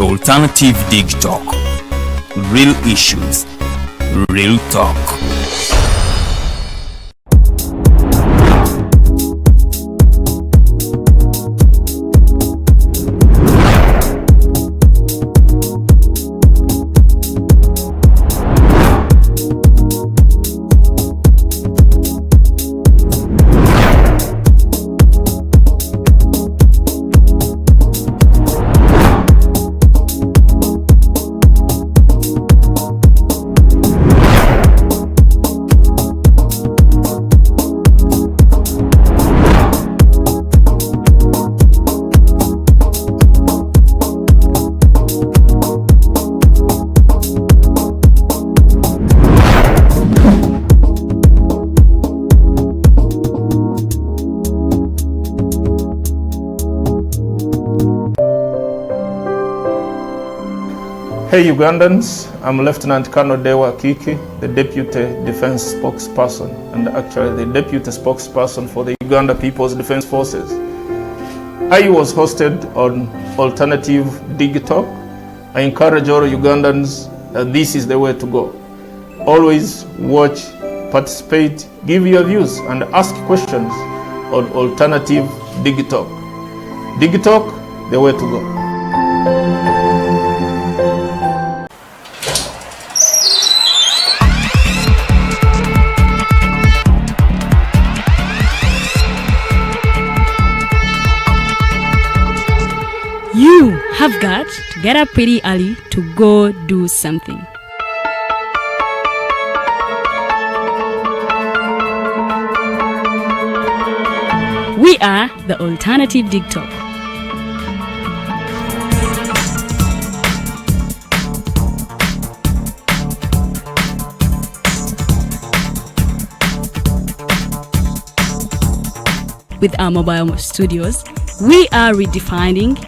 Alternative Dig Talk. Real issues, real talk. Hey Ugandans, I'm Lieutenant Colonel Dewa Kiki, the Deputy Defense Spokesperson and actually the Deputy Spokesperson for the Uganda People's Defense Forces. I was hosted on Alternative Dig Talk. I encourage all Ugandans that this is the way to go. Always watch, participate, give your views and ask questions on Alternative Dig Talk. Dig Talk, the way to go. You have got to get up pretty early to go do something. We are the Alternative Dig Talk. With our mobile studios, we are redefining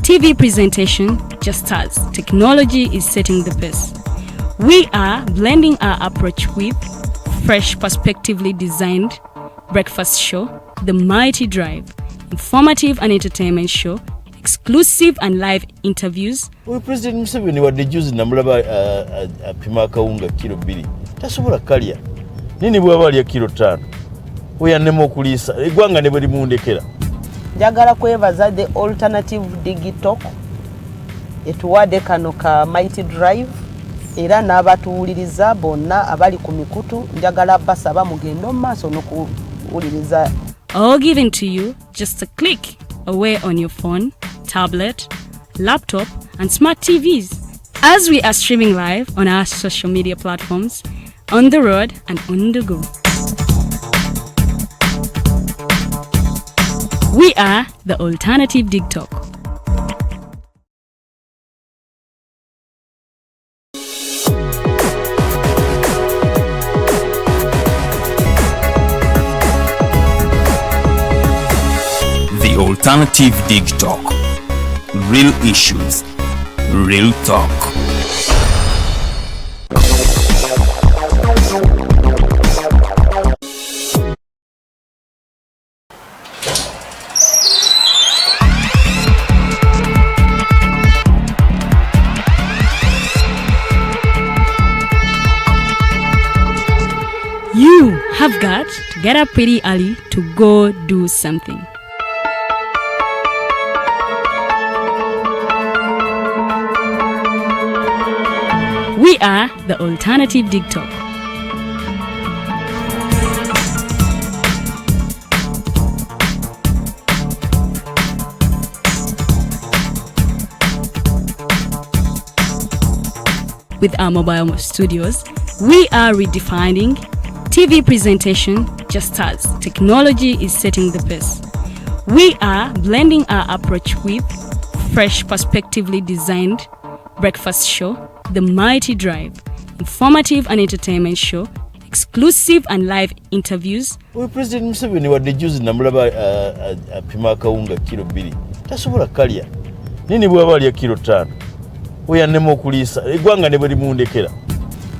TV presentation just as technology is setting the pace. We are blending our approach with fresh, perspectively designed breakfast show, The Mighty Drive, informative and entertainment show, exclusive and live interviews. We President Museveni wadde juzi namulaba apima akawunga kilo 2 tasobola kalya nini bwaba alya kilo 5 oyannema okuliisa eggwanga ne bwe limundekera. Njagala kwebaza the Alternative Dig Talk etuwadde kano ka Mighty Drive era n'abatuwuliriza bonna abali ku mikutu njagala basaba mugendo maaso n'okuwuliriza. All given to you just a click away on your phone, tablet, laptop and smart TVs as we are streaming live on our social media platforms, on the road and on the go. We are the Alternative Dig Talk. The Alternative Dig Talk. Real issues, real talk. You have got to get up pretty early to go do something. We are the Alternative Dig Talk. With our mobile studios, we are redefining TV presentation just as technology is setting the pace. We are blending our approach with fresh, perspectively designed breakfast show, The Mighty Drive, informative and entertainment show, exclusive and live interviews. We President Museveni wadde juzi namulaba apima akawunga kilo 2 tasobola kalya nini bwaba alya kilo 5 oyannema okuliisa eggwanga ne bwe limundekera.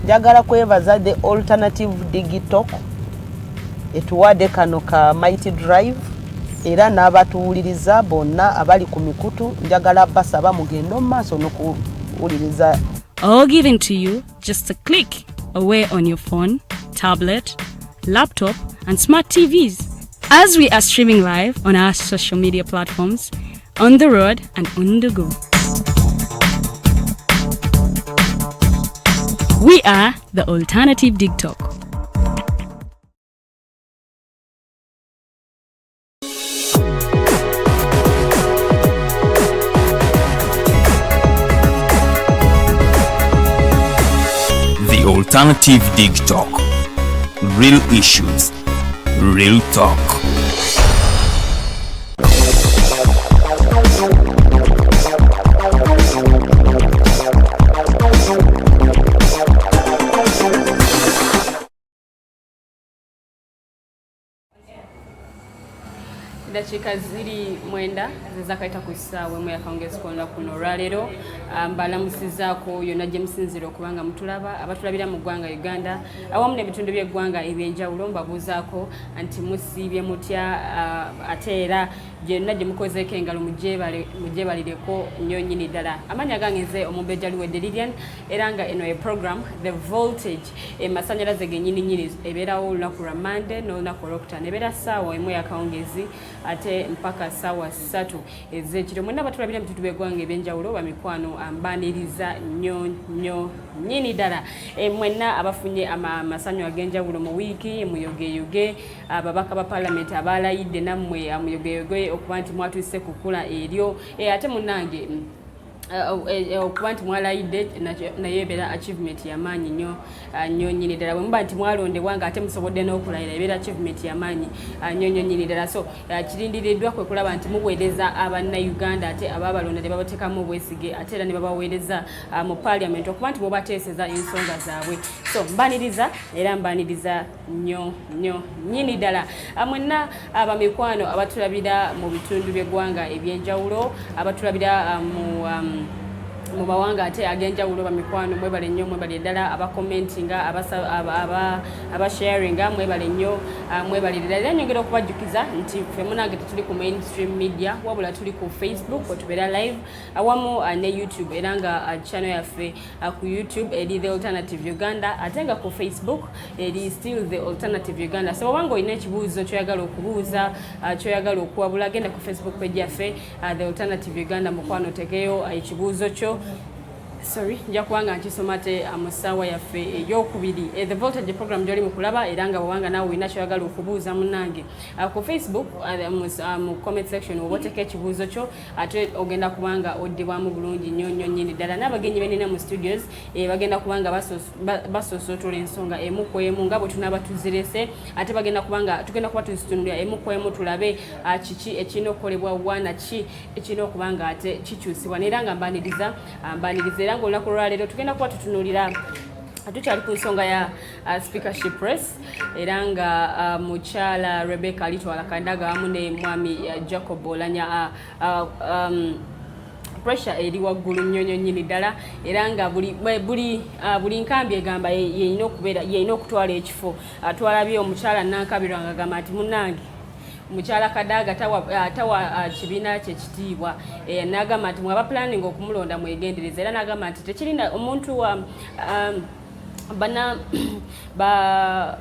Njagala kwebaza the Alternative Dig Talk etuwadde kano ka Mighty Drive era n'abatuwuliriza bonna abali ku mikutu njagala basaba mugende mu maaso n'okuwuliriza. All given to you just a click away on your phone, tablet, laptop, and smart TVs. As we are streaming live on our social media platforms, on the road and on the go. We are the Alternative Dig Talk. The Alternative Dig Talk. Real issues, real talk. Dakika ziri mwenda zizakaita kusaawa mu yakongezi konna kuno olwaleero mbalamusizaako yonna gye musinzira okubanga mutulaba abatulabira mu ggwanga Uganda awamu n'ebitundu by'eggwanga ebyenjawulo mbabuuzaako nti musiibye mutya ate era gyonna gye mukozeeko engalo mugyebalireko nnyo nnyini ddala. Amannya gange nze Omumbejja Luwedde Lilian era nga eno program The Voltage masannyalaze gennyini nnyini ebeerawo olunaku lwa Monday n'olunaku olwokutaano ebeera ssaawa emu yakawungezi ate mpaka ssaawa 3 ez'ekiro. Mwenna abatulabira mu bitundu by'eggwanga ebyenjawulo bamikwano mbaniriza nnyo nnyini ddala. Mwenna abafunye amasanyu ag'enjawulo mu wiiki muyogeyoge ababaka ba paalamenti abalayidde nammwe muyogeyoge okuba nti mwatuuse kukula eryo ate munnange okuba nti mwalayidde naye ebeera achievement y'amaanyi nnyo nnyini ddala. Bwe muba nti mwalondebwa nga ate musobodde n'okulayira ebeera achievement y'amaanyi nnyo nnyini ddala. So kirindiriddwa kwe kulaba nti muweereza abannayuganda ate abaabalonda ne babateekamu obwesige ate era ne babaweereza mu parliament okuba nti mubateeseza ensonga zaabwe. So mbaniriza era mbaniriza nnyo nnyini ddala. Mwenna abamikwano abatulabira mu bitundu by'eggwanga ebyenjawulo abatulabira mu mawanga ate ag'enjawulo bamikwano mwebale nnyo mwebale ddala abakomentinga abasharinga mwebale nnyo mwebale ddala. Era nyongera okubajjukiza nti ffe munange tetuli ku mainstream media wabula tuli ku Facebook wetubeera live awamu ne YouTube era nga channel yaffe ku YouTube eri The Alternative Uganda ate nga ku Facebook eri still The Alternative Uganda. So wabanga olina ekibuuzo kyoyagala okubuuza kyoyagala okuwabula genda ku Facebook page yaffe The Alternative Uganda mukwano otegeyo ekibuuzo kyo. Sorry, nja kubanga nkisoma te mu ssaawa yaffe ey'okubiri. The Voltage program gy'oli mu kulaba era nga bw'obanga naawe olina kyoyagala okubuuza munnange ku Facebook mu comment section oba oteeka ekibuuzo kyo ate ogenda kubanga oddibwamu bulungi nnyo nnyini ddala. N'abagenyi benina mu studios bagenda kubanga basosootola ensonga emu ku emu nga bwe tunaaba tuzirese ate tugenda kuba tuzitunulira emu ku emu tulabe kiki ekirina okukolebwa wana ki ekirina okuba nga ate kikyusibwa. Era nga mbaniriza era nga olunaku olwaleero tugenda kuba tutunuulira tukyali ku nsonga ya speakership race era nga mukyala Rebecca alitwala Kandaga wamu ne mwami Jacob Olanya pressure eri waggulu nnyo nnyini ddala era nga buli nkambi egamba yeyina okutwala ekifo. Twalabye omukyala Nankabirwa nga agamba nti munnange Mukyala Kadaga tawa kibiina kye kitiibwa n'agamba nti mwaba planning okumulonda mwegendereza era n'agamba nti tekirina omuntu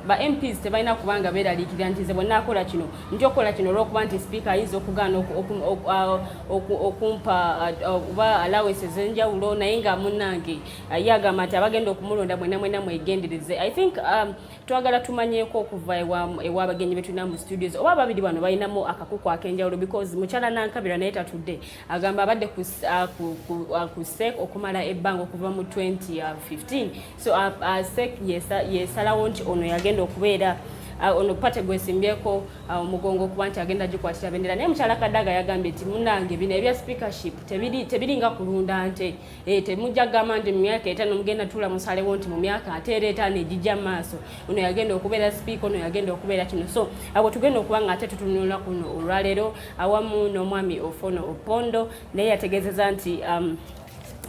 ba MPs tebalina kubanga beeraliikirira nti ze bonna akola kino njokola kino olw'okuba nti speaker ayinza okugaana okumpa oba allowances enjawulo naye nga munnange ye agamba nti abagenda okumulonda mwenna mwegendereze. I think twagala tumanyeeko okuva ewabagenyi betulina mu studios oba ababiri bano balinamu akakuku ak'enjawulo because mukyala Nankabirwa naye tatudde agamba abadde ku SEC okumala ebbanga okuva mu 2015. So SEC yesalawo nti ono yagenda okubeera ono pate gwesimbyeko omugongo okuba nti agenda gikwatira bendera. Naye mukyala Kadaga yagambye nti munnange bino ebya speakership tebiringa kulunda nte temujja kugamba nti mu myaka 5 mugenda tula musalewo nti mu myaka ate 5 ejijja maaso ono yagenda okubeera speaker ono yagenda okubeera kino. So abo tugenda okuba nga ate tutunula kuno olwaleero awamu n'omwami Ofono Opondo naye yategeezeza nti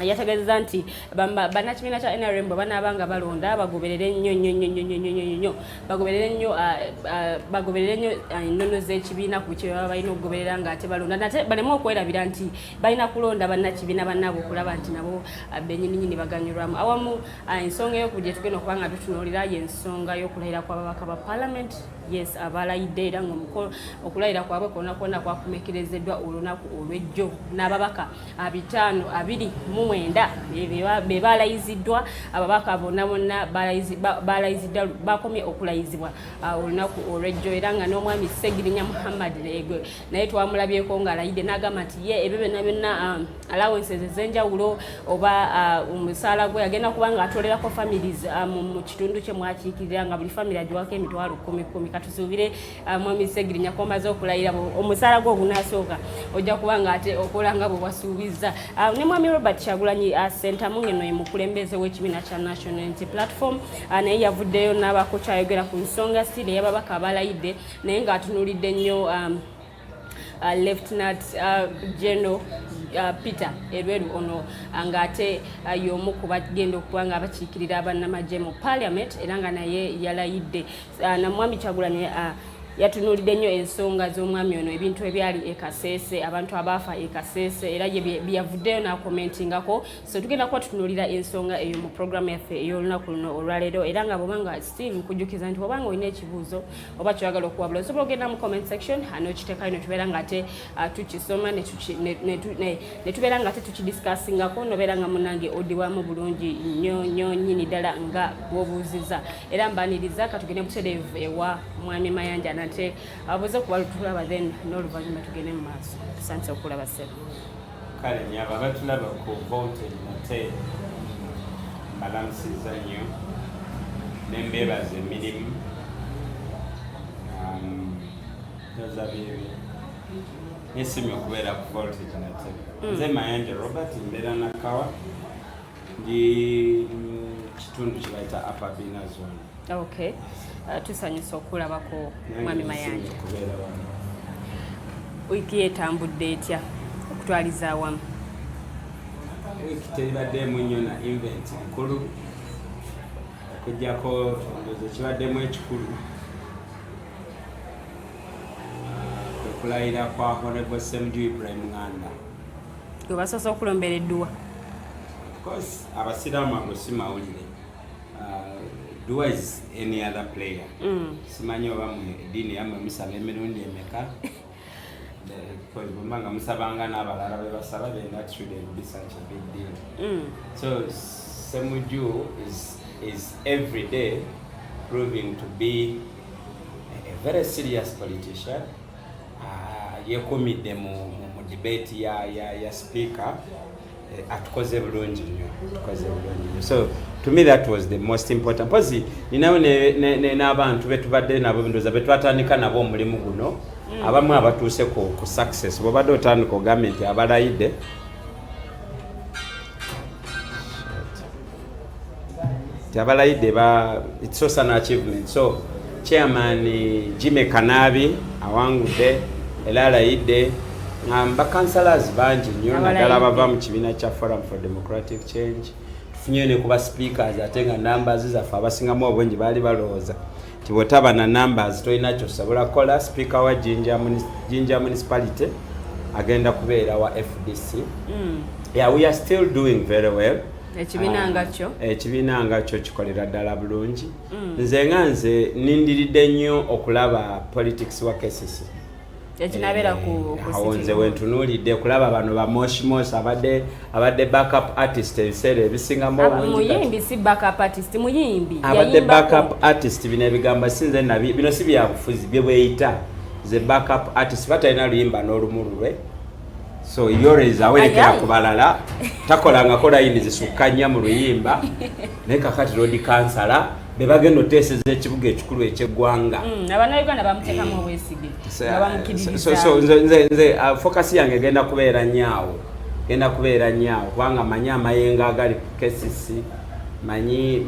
yategeeza nti bannakibiina kya NRM banaabanga balonda bagoberere nnyo ennono z'ekibiina ku kye baba balina okugoberera ng'ate balonda nate baleme okwerabira nti balina kulonda bannakibiina bannaabwe okulaba nti nabo bennyininyini baganyulwamu awamu ensonga ey'okugye tugenda okuba nga tutunuulira y'ensonga y'okulayira kw'ababaka ba parliament yes abalayidde era okulayira kwabwe kwonna kwakumekerezeddwa olunaku olw'ejjo n'ababaka 529 be balayiziddwa ababaka bonna bakomye okulayizibwa olunaku olw'ejjo era nga n'omwami Segirinya Muhammad naye twamulabyeko ng'alayidde n'agamba nti ye ebyo byonna allowances ez'enjawulo oba omusaala gwe agenda kuba nga atolerako families mu kitundu kye mwakiikirira nga buli family agiwako emitwalo 10 katusuubire mwami Segirinya komaze okulayira omusaala gwe ogunaasooka ojja kuba nga ate okola nga bwe wasuubiza ne mwami Robert Kyagulanyi Sentamu ngeno ye mukulembeze w'ekibiina kya National Unity Platform naye yavuddeyo n'abako kyayogera ku nsonga sire y'ababaka abalayidde naye ng'atunuulidde nnyo Lieutenant General Peter Elweru ono ng'ate y'omu ku bagenda okuba nga abakiikirira bannamagye mu Parliament era nga naye yalayidde na mwami Kyagulanyi yatunuulidde nnyo ensonga z'omwami ono ebintu ebyali ekaseese abantu abaafa ekaseese era byavuddeyo n'akomentingako so tugenda kuba tutunuulira ensonga eyo mu programu yaffe ey'olunaku luno olwaleero era nga bwobanga still nkujjukiza nti bwobanga olina ekibuuzo oba kyoyagala okuwabula osobola ogenda mu comment section n'okiteekayo ne tubeera nga ate tukisoma ne tubeera nga ate tukidiscussingako nobeera nga munange odiwamu bulungi nnyo nnyini ddala nga bw'obuuziza era mbaniriza katugende butereevu ewa mwami Mayanja nate abuze kuba tulaba then n'oluvannyuma tugende mu maaso asante okulaba sebo kale nyaba batulaba ku vote nate balansiza nnyo nembeebaza emirimu nozabyebi nesimye okubeera ku vote nate nze Mayanja Robert mbeera nakawa ndi kitundu kibayita Upper Bina Zone. Okay. Tusanyusa okulabako mwami Mayanja. Wiki etambudde etya okutwaliza awamu? Wiki tebaddemu nnyo na event nkulu okujjako ndoze kibaddemu ekikulu okulayira kwa Honorable Ssemujju Ibrahim Nganda. Gwe basoose okulombera edduwa? Of course abasiraamu abo si mawulire. Dua is any other player. Simanyi oba mu dini yamwe musaba emirundi emeka. Bwemanga musabanga n'abalala be basaba then that shouldn't be such a big deal. So Ssemujju is every day proving to be a very serious politician. Yekomidde mu debate ya speaker. Atukoze bulungi nnyo. So to me that was the most important. Pozi ninawe n'abantu betubadde nabo bindoza betwatandika nabo omulimu guno abamu abatuuse ku success bobadde otandika ogambye nti abalayidde it's also an achievement. So chairman Jimmy Kanabi awangudde era alayidde bakansalazi bangi nnyo naddala bava mu kibiina kya Forum for Democratic Change tufunye ne kuba speakers ate nga numbers zaffe abasingamu obwengi baali balowooza nti bw'otaba na numbers tolina kyosobola kukola. Speaker wa Jinja Municipality agenda kubeera wa FDC. Yeah, we are still doing very well. Ekibiina nga kyo kikolera ddala bulungi. Nze nindiridde nnyo okulaba politics wa KCC. Ekinabera ku nze wentunuulidde kulaba bano ba Moshimos abadde backup artist ebiseera ebisingamu muyimbi si backup artist muyimbi abadde backup artist bino ebigamba sinze nabi bino si byabufuzi bye bweyita ze backup artist batalina luyimba n'olumululwe so yoreeza awerekera ku balala takolangako layini zisukka nnya mu luyimba naye kakati road kansala bebagenda oteeseza ekibuga ekikulu ekyeggwanga abannayuganda bamuteekamu obwesige nga bamukiririza nze focus yange egenda kubeera nyaawo kubanga manyi amayengo agali ku KCC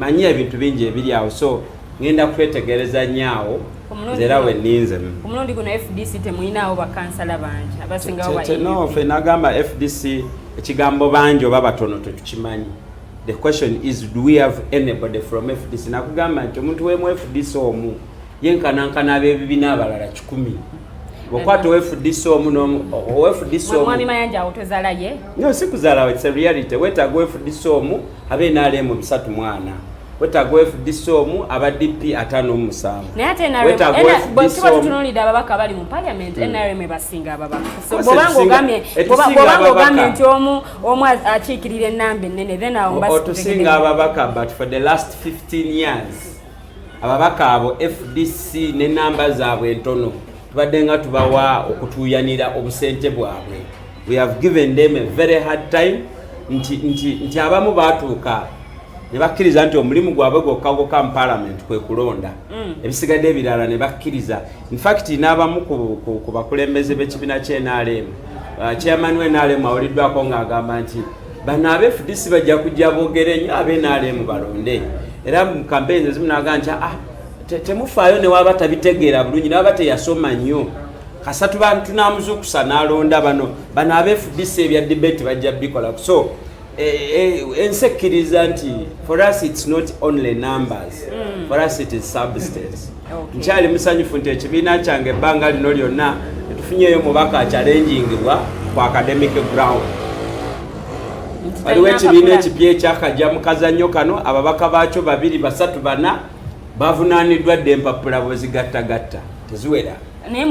manyi ebintu bingi ebiri awo so ngenda kwetegereza nyaawo nzera we ninze omulundi guno FDC temuyinaawo bakansala bangi abasingawo no fe nagamba FDC ekigambo bangi oba batono tetukimanyi. The question is, do we have anybody from FDC? Nakugamba nti omuntu wemu FDC omu yenkanankana ab'ebibiina abalala 10. Bwokwata FDC omu FDC omu Mwami Mayanja otozalaye? No, sikuzalawe, it's a reality. Wetaaga FDC omu abe mu 34. Wetaaga FDC omu aba DP 57. Naye ate NRM bw'ekiba tutunuulidde ababaka bali mu parliament NRM basinga ababaka. So bw'obanga ogambye nti omu akiikirira ennamba ennene then awo otusinga ababaka, but for the last 15 years ababaka abo FDC n'ennamba zaabwe entono tubadde nga tubawa okutuuyanira obusente bwabwe. We have given them a very hard time. Nti abamu baatuuka ne bakkiriza nti omulimu gwabwe gwokka mu parliament kwe kulonda. Ebisigadde ebirala ne bakkiriza. In fact n'abamu ku bakulembeze b'ekibiina ky'NRM, chairman w'NRM awuliddwako ng'agamba nti bano ab'FDC bajja kujja boogere nnyo ab'NRM balonde. Era mu campaigns ezimu n'agamba nti temufaayo ne waba tabitegeera bulungi ne waba teyasoma nnyo. Kasatu tunamuzukusa n'alonda bano ab'FDC ebya debate bajja bikola. So ensekkiriza nti for us it's not only numbers, for us it is substance. Nkyali musanyufu nti ekibiina kyange ebbanga lino lyonna netufunyeyo mubaka akyalengingibwa ku academic ground. Waliwo ekibiina ekipya ekyakajja mu kazannyo kano, ababaka baakyo 2, 3, 4 bavunaaniddwa dde empapula bwezigattagatta teziwera. Naye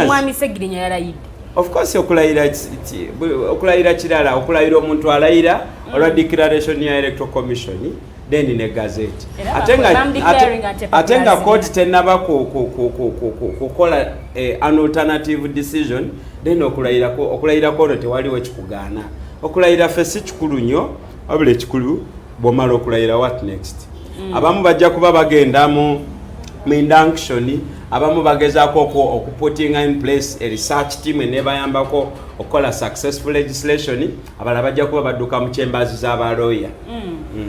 mwami Segirinya yalayidde. Of course okulayira kirala, okulayira omuntu alayira olwa declaration ya electoral commission then ne gazette. Ate nga court tenaba kukola an alternative decision then okulayira kono tewaliwo ekikugaana. Okulayira ffe si kikulu nnyo wabula ekikulu bw'omala okulayira what next. Abamu bajja kuba bagenda mu induction, abamu bagezaako okuputting in place a research team enebayambako okukola successful legislation, abalala bajja kuba badduka mu chambers z'abalooya.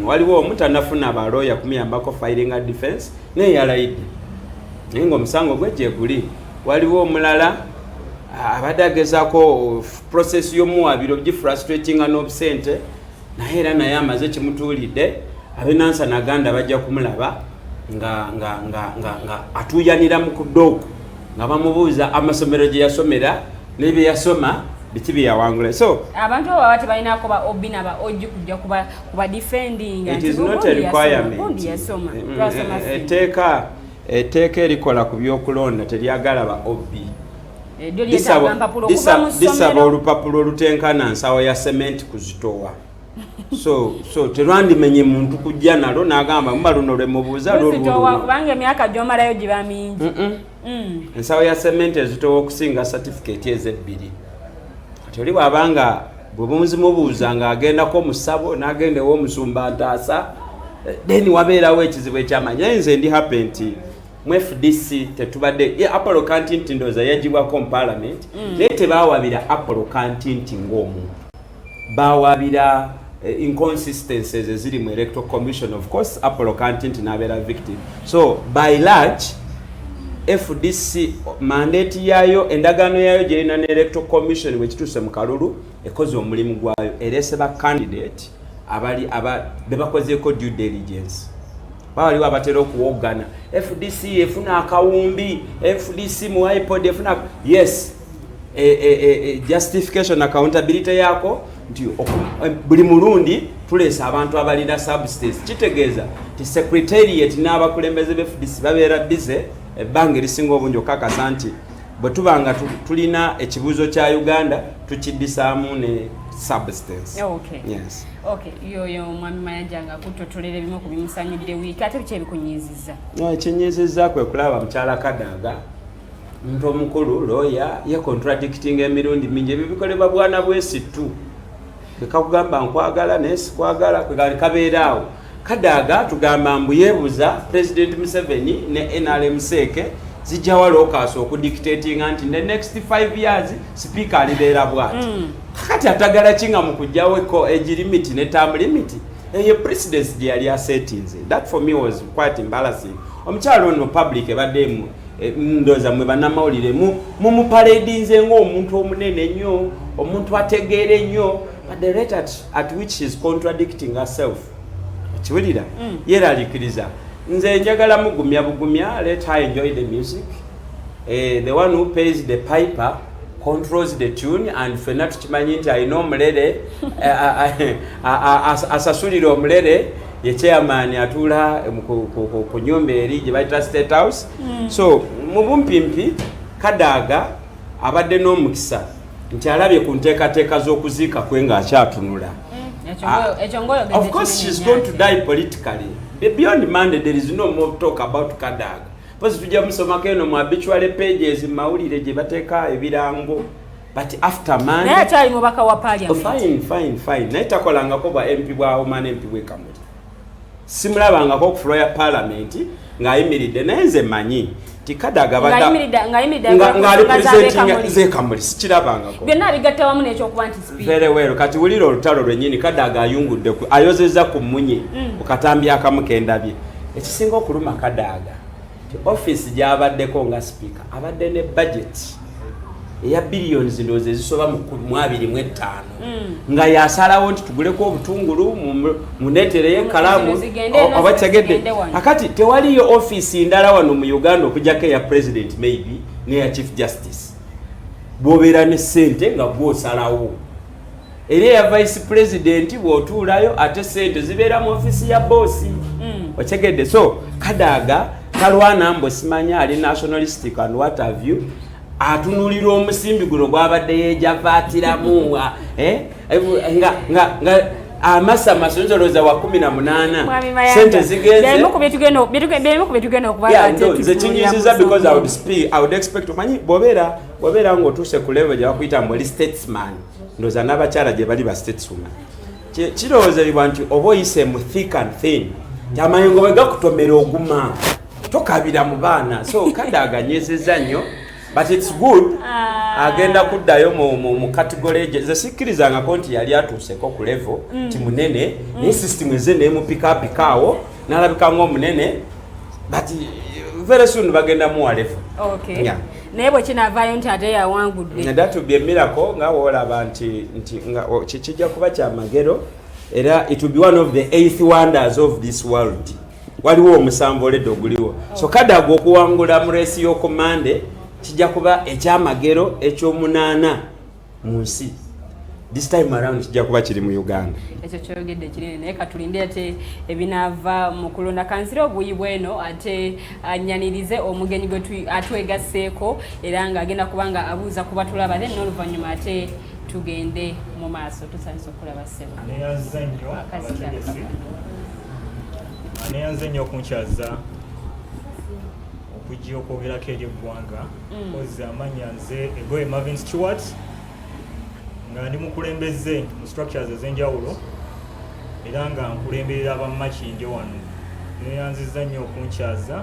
Waliwo omu tanafuna abalooya kumuyambako filing a defense naye yalayidde. Naye ng'omusango gwe gye guli. Waliwo omulala abadde agezaako process y'omuwabiro gifrustrating n'obusente naye era naye amaze kimutuulidde. Abenansa naganda bajja kumulaba nga atuuyanira mu kudooku nga bamubuuza amasomero gye yasomera n'ebye yasoma biki bye yawangula. So abantu abo baba tebalinaako ba obi naba oji kujja kuba defending. It is not a requirement. Etteeka erikola ku byokulonda teryagala ba obi. Disaba olupapulo olutenkana nsawo ya cement kuzitowa. So terwandimenye muntu kujja nalo n'agamba muba luno lwemubuuza kubanga emyaka gy'omalayo giba mingi. Ensawo ya cement ezitowa okusinga certificate ez'ebbiri. Kati oli bw'abanga bwemuzimubuuza ng'agendako mu ssabo n'agenda ew'omusumba Ntaasa then wabeerawo ekizibu ekyamanyi. Naye nze ndi happy nti mu FDC tetubadde Apollo Kantinti ndowooza yagibwako mu parliament naye tebaawabira Apollo Kantinti ng'omuntu, baawabira inconsistencies eziri mu electoral commission. Of course Apollo Kantinti n'abeera victim. So by large FDC mandate yayo, endagaano yayo gyerina ne electoral commission bwe kituuse mu kalulu ekoze omulimu gwayo, erese ba candidate bebakozeeko due diligence. Bawaliwo abatera okuwogana FDC efuna akawumbi, FDC mu iPod efuna yes justification accountability yako nti buli mulundi tulesa abantu abalina substance. Kitegeeza ti secretariat n'abakulembeze b'FDC babeera bize ebbanga erisinga obungi okakasa nti bwe tubanga tulina ekibuuzo kya Uganda tukiddisaamu ne substance. Okay. Yes. Okay. Yoyo mwami Mayanja nga kutotolera ebimu ku bimusanyidde wiiki ate biki ebikunyiizizza? Ekinyiizizza kwe kulaba mukyala Kadaga muntu omukulu lawyer ye contradicting emirundi mingi. Ebyo bikolebwa bwana bwesittu. Kakugamba nkwagala naye sikwagala kabeeraawo. Kadaga tugamba mbu yeebuza President Museveni ne NRM Seke zijjawa lookaasi okudictatinga nti the next 5 years speaker alibeera bw'ati. Kati atagala kinga mu kujjawo age limit ne term limit eyo presidency gye yali asetinze. That for me was quite embarrassing. Omukyalo ono public ebaddemu ndoza mwe banamawulire mumuparadinze ng'omuntu omunene nnyo omuntu ategeere nnyo but the rate at which she's contradicting herself kiwulira yeraliikiriza nze njagala mugumya bugumya let her enjoy the music the one who pays the piper controls the tune and fena tukimanyi nti alina omulere asasulira omulere ye chairman atuula ku nyumba eri gye bayita State House so mu bumpimpi Kadaga abadde n'omukisa nti alabye ku nteekateeka z'okuziika kwe ng'akyatunula of course she's going to die politically beyond Monday there is no more talk about Kadaga pozi tujja musomako eno mu habitual pages mawulire gye bateeka ebirango but after Monday naye akyali mubaka wa parliament fine naye takolangako bwa MP bwawo mana MP bwekamuli simulabangako ku floor ya parliament ng'ayimiridde naye nze manyi ti Kadaga ng'alipresentinga zekamuli sikirabangako byonna bigatta wamu n'ekyokuba nti speed very well kati wulira olutalo lwennyini Kadaga ayungudde ayozezza ku mmunye ku katambi akamu kendabye ekisinga okuluma Kadaga ti office gy'abaddeko nga speaker abadde ne budget eya billions ndowooza ezisoba mu 25 nga yasalawo nti tuguleko obutungulu muneetereyo ekalamu oba kyagedde akati tewaliyo office ndala wano mu Uganda okujjako eya president maybe neya chief justice bw'obeera ne ssente nga gw'osalawo era eya vice president bw'otuulayo ate ssente zibeera mu office ya boosi okyegedde so Kadaga kalwana mbo simanya ali nationalistic and what have you atunulira omusimbi guno gwabadde yejavatiramu nga amasa masonzoloza wa 18 sente zigenze nze kinyuziza because I would expect manyi bobera ng'otuuse ku level gye bakuyita mbu oli statesman ndoza n'abakyala gye bali ba stateswoman kirowoozebwa nti oba oyise mu thick and thin amayengo bwe gakutomera oguma tokabira mu baana so Kadaga nyezeza nnyo but it's good agenda kuddayo mu category ze sikkirizangako nti yali atuuseko ku level ti munene naye system eze neemupikaapikaawo n'alabika ng'omunene but very soon bagenda muwa level naye bwe kinaavaayo nti ate yawangudde that will be a miracle nga woolaba nti kijja kuba kyamagero era it will be one of the 8th wonders of this world waliwo omusanvu oledde oguliwo so Kadaga okuwangula mu reesi y'okumande kijja kuba ekyamagero ekyomunaana mu nsi this time around kijja kuba kiri mu Uganda ekyo kyogedde kinene naye katulinde ate ebinaava mu kulonda kansira obuyi bweno ate anyanirize omugenyi gwe atwegasseeko era ng'agenda kubanga abuuza kuba tulaba then n'oluvannyuma ate tugende mu maaso tusanyusa okulaba ssebo neyanze nnyo okunkyaza okujja okwogerako eri eggwanga kozi amanya nze egoye Marvin Stewart nga ndi mukulembeze mu structures ez'enjawulo era nga nkulemberera abammakindi wano neyanziza nnyo okunkyaza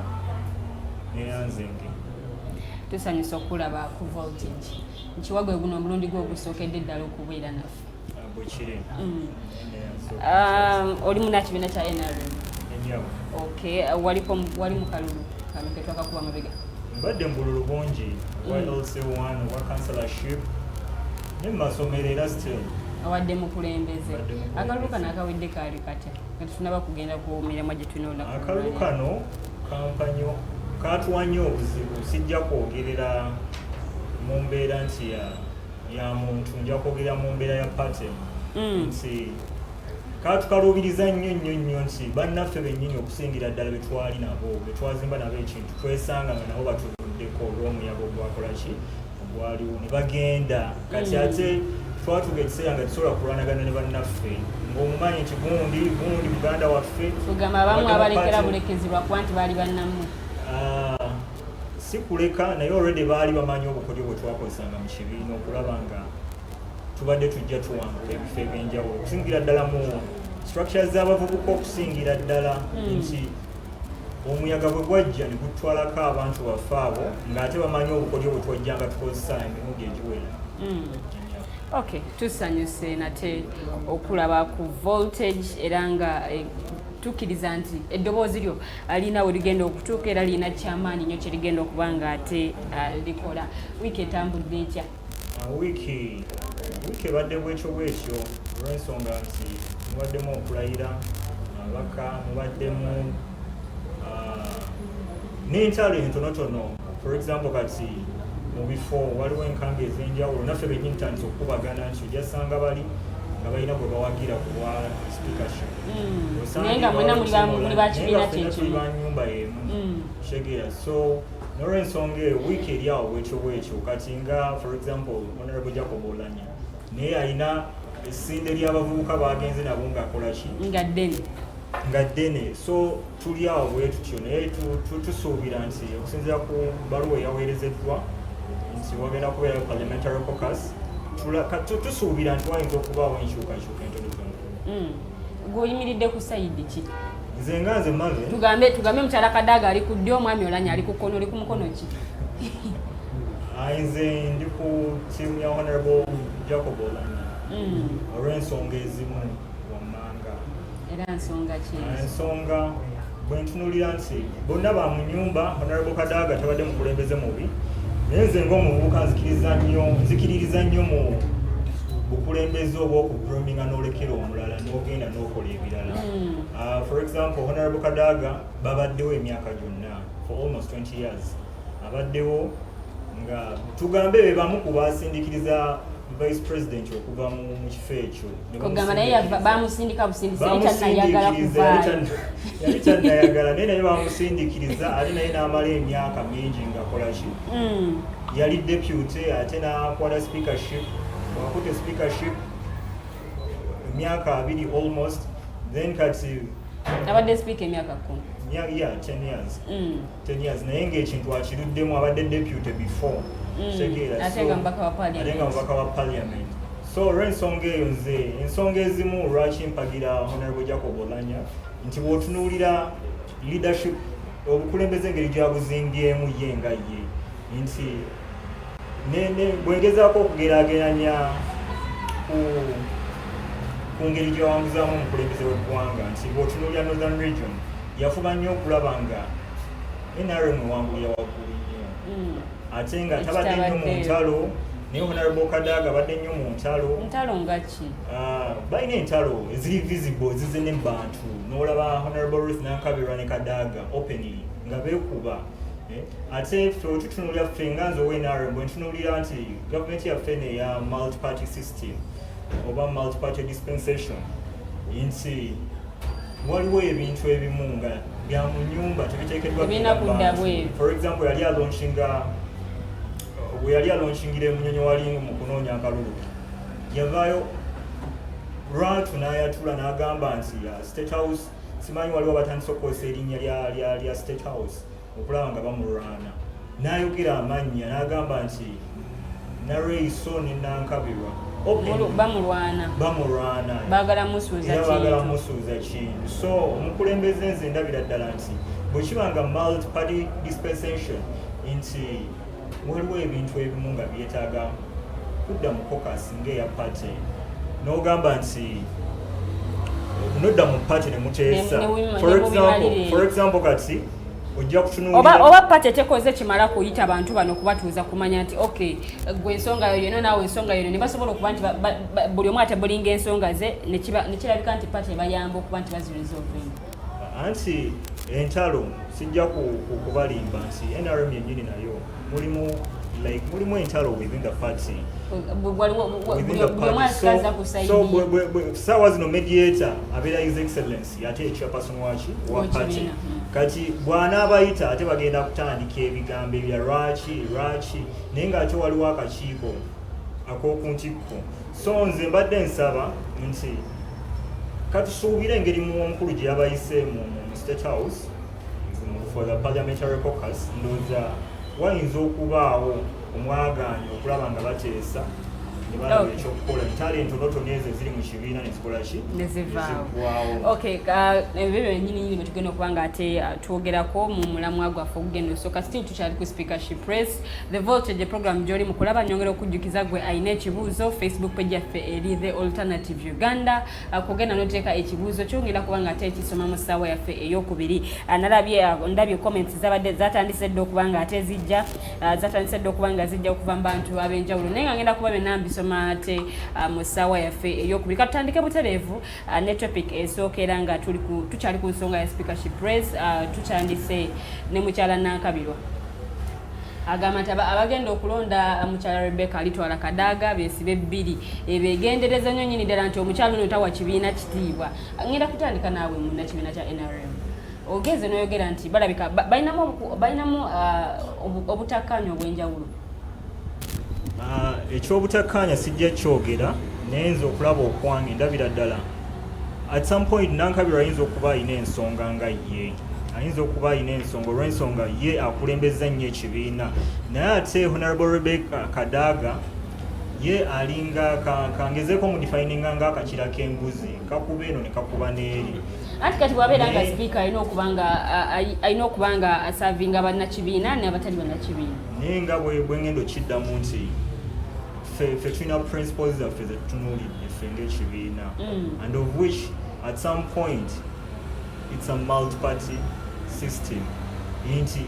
neyanzenge tusanyusa okulaba ku voltage nkiwagwe guno omulundi gwe ogusookedde ddala okubeera naffe bwekiri oli munakibiina kya NRM okay wali mu kalulu ketwakakuba mabega mbadde mu bululu bungi wa LC1 wa councillorship ne masomero era still awadde mukulembeze akalulu kano akawedde kaali katya tunaba kugenda ku mirimu gye tulina olunaku akalulu kano kampanyo katuwanye obuzibu sijja kwogerera mu mbeera nti ya muntu nja kwogera mu mbeera ya party nti katukalubiriza nnyo nti bannaffe bennyini okusingira ddala betwali nabo betwazimba nabo ekintu twesanga nga nabo batuvuddeko olw'omuyaga ogwakolaki ogwaliwo ne bagenda kati ate twatuga ekiseera nga tusobola kulwanagana ne bannaffe ng'omumanyi nti gundi muganda waffe tugamba abamu abalekera bulekezibwa kuba nti baali bannammwe si kuleka naye already baali bamanyi obukodyo bwe twakozesanga mu kibiina okulaba nga tubadde tujja tuwangula ebifo ebyenjawulo okusingira ddala mu structures z'abavubuka okusingira ddala nti omuyaga bwe gwajja ne gutwalako abantu baffe abo ng'ate bamanyi obukodyo bwe twajja nga tukozesa emirundi egiwera okay tusanyuse nate okulaba ku voltage era nga tukiriza nti eddoboozi lyo alina we ligenda okutuuka era lina kyamaanyi nnyo kye ligenda okuba nga ate likola. Wiiki etambudde etya? Wiiki ebadde bwekyo olw'ensonga nti mubaddemu okulayira ababaka, mubaddemu n'entalo entonotono. For example kati mu bifo waliwo enkambi ez'enjawulo naffe bennyini tutandise okukubagana nti ojja ssanga bali nga balina gwe bawagira ku bwa speakership. Naye nga mwena muli ba kibiina tuli ba nnyumba emu Shegera. So n'olw'ensonga eyo wiiki eri awo bwekyo kati nga for example Honorable Jacob Oulanyah naye alina essinde ly'abavubuka bagenze nabo ng'akola ki nga ddene. So tuli awo bwe tutyo naye tusuubira nti okusinziira ku baluwa eyaweerezeddwa nti wagenda kubeerayo parliamentary caucus, tusuubira nti wayinza okubaawo enkyukakyuka entonotono. Gweoyimiridde ku sayidi ki? Nze nga nze mave tugambe mukyala Kadaga ali ku ddyo, omwami Oulanyah ali ku kkono, oli ku mukono ki? Nze ndi ku ttiimu ya Honorable Jacob Oulanyah olw'ensonga ezimu wammanga. Era nsonga ki? Ensonga bwe ntunuulira nti bonna ba mu nnyumba. Honorable Kadaga tabadde mukulembeze mubi, naye nze ng'omuvubuka nzikiririza nnyo mu bukulembeze obw'okugruminga n'olekera omulala n'ogenda n'okola ebirala. For example Honorable Kadaga babaddewo emyaka gyonna for almost 20 years abaddewo nga tugambe be bamu ku basindikiriza vice president okuva mu kifo ekyo. Kugamba naye bamusindika busindisa ekyannayagala kuvaayo. Yali kyannayagala naye naye bamusindikiriza ate naye n'amala emyaka mingi ng'akola ki. Yali deputy ate n'akwata speakership. Wakute speakership emyaka 2 almost, then kati abadde speaker emyaka 10 years. 10 years naye ng'ekintu akiruddemu abadde deputy before ate nga mubaka wa parliament. So olw'ensonga eyo nze ensonga ezimu lwaki mpagira Honorable Jacob Oulanyah nti bw'otunuulira leadership obukulembeze engeri gyabuzimbyemu ye nga ye nti bwengezaako okugeraageranya ku ngeri gyewanguzaamu omukulembeze w'eggwanga nti bw'otunuulira Northern Region yafuba nnyo okulaba nga NRM ewangulira waggulu nnyo ate nga tabadde nnyo mu ntalo. Naye Honorable Kadaga badde nnyo mu ntalo nga ki? Balina entalo eziri visible ezizze bantu n'olaba Honorable Ruth Nankabirwa ne Kadaga openly nga beekuba. Ate ffe tutunuulira ffe nga nze ow'NRM bwe ntunuulira nti gavumenti yaffe neya multi-party system oba multi-party dispensation nti waliwo ebintu ebimu nga bya mu nnyumba tebiteekeddwa bweru. For example we yali alaunchingira Munyonyi wali mu kunoonya akalulu yavaayo lwatu n'ayatula n'agamba nti State House simanyi waliwo batandise okukozesa erinnya lya State House okulaba nga bamulwana n'ayogera amannya n'agamba nti Nareyso ne Nankabirwa bamulwana baagala musuuza kintu. So omukulembeze nze ndabira ddala nti bwe kibanga multi-party dispensation nti waliwo ebintu ebimu nga byetaaga kudda mu caucus ng'eya party n'ogamba nti nodda mu party ne muteesa. For example kati ojja kutunuulira oba party tekoze kimala kuyita abantu bano kubatuuza kumanya nti okay gwe ensonga yoyo naawe ensonga yoyo ne basobola okuba nti buli omu atebulinga ensonga ze nekirabika nti party ebayamba okuba nti baziresolvinga. Anti entalo sijja kubalimba nti NRM yennyini nayo mulimu entalo within the party. So sawa zino mediator abeera his excellency ate chairperson wa party kati bw'anaabayita ate bagenda kutandika ebigambo ebya lwaki naye ng'ate waliwo akakiiko ak'okuntikko. So nze mbadde nsaba nti katusuubire engeri mu omukulu gye yabayise mu State House for the parliamentary caucus ndowooza wayinza okubaawo omwagaanyi okulaba nga bateesa nebalaba ekyokukola ntale entonotono ezo eziri mu kibiina nezikola ki nezivaawo. Okay, ebyo byennyini bye tugenda okuba nga ate twogerako mu mulamwa gwaffe ogugenda osooka still tukyali ku speakership press the voltage program gy'oli mu kulaba nyongera okujjukiza gwe alina ekibuuzo Facebook page yaffe eri The Alternative Uganda kugenda n'oteeka ekibuuzo kyongera kuba nga ate ekisoma mu ssaawa yaffe ey'okubiri. Ndabye comments zabadde zatandise dde okuba nga ate zijja zatandise dde okuba nga zijja okuva mu bantu ab'enjawulo naye nga ngenda kuba byonna mbisoma ate mu ssaawa yaffe ey'okubiri. Katutandike butereevu ne topic esooka era nga tukyali ku nsonga ya speakership press tutandise ne mukyala Nankabirwa agamba nti abagenda okulonda mukyala Rebecca alitwala kadaaga beesibe bbiri ebegendereza nnyo nnyini ddala nti omukyala ono tawa kibiina kitiibwa. Ngenda kutandika naawe munda kibiina kya NRM ogeze n'oyogera nti balabika balinamu obutakkaanya obw'enjawulo. Ekyobutakkaanya sijja kyogera naye nze okulaba okwange ndabira ddala at some point Nankabirwa ayinza okuba alina ensonga nga ye ayinza okuba alina ensonga olw'ensonga ye akulembeza nnyo ekibiina naye ate Honorable Rebecca Kadaga ye alinga kangezeeko mu defininga ng'akakira k'embuzi kakuba eno ne kakuba n'eri. Anti kati bwabeera nga speaker alina okuba nga asavinga bannakibiina n'abatali bannakibiina naye nga bwe ngendo kiddamu nti ffe tulina principles zaffe ze tutunuulidde ffe ng'ekibiina and of which at some point it's a multi-party system nti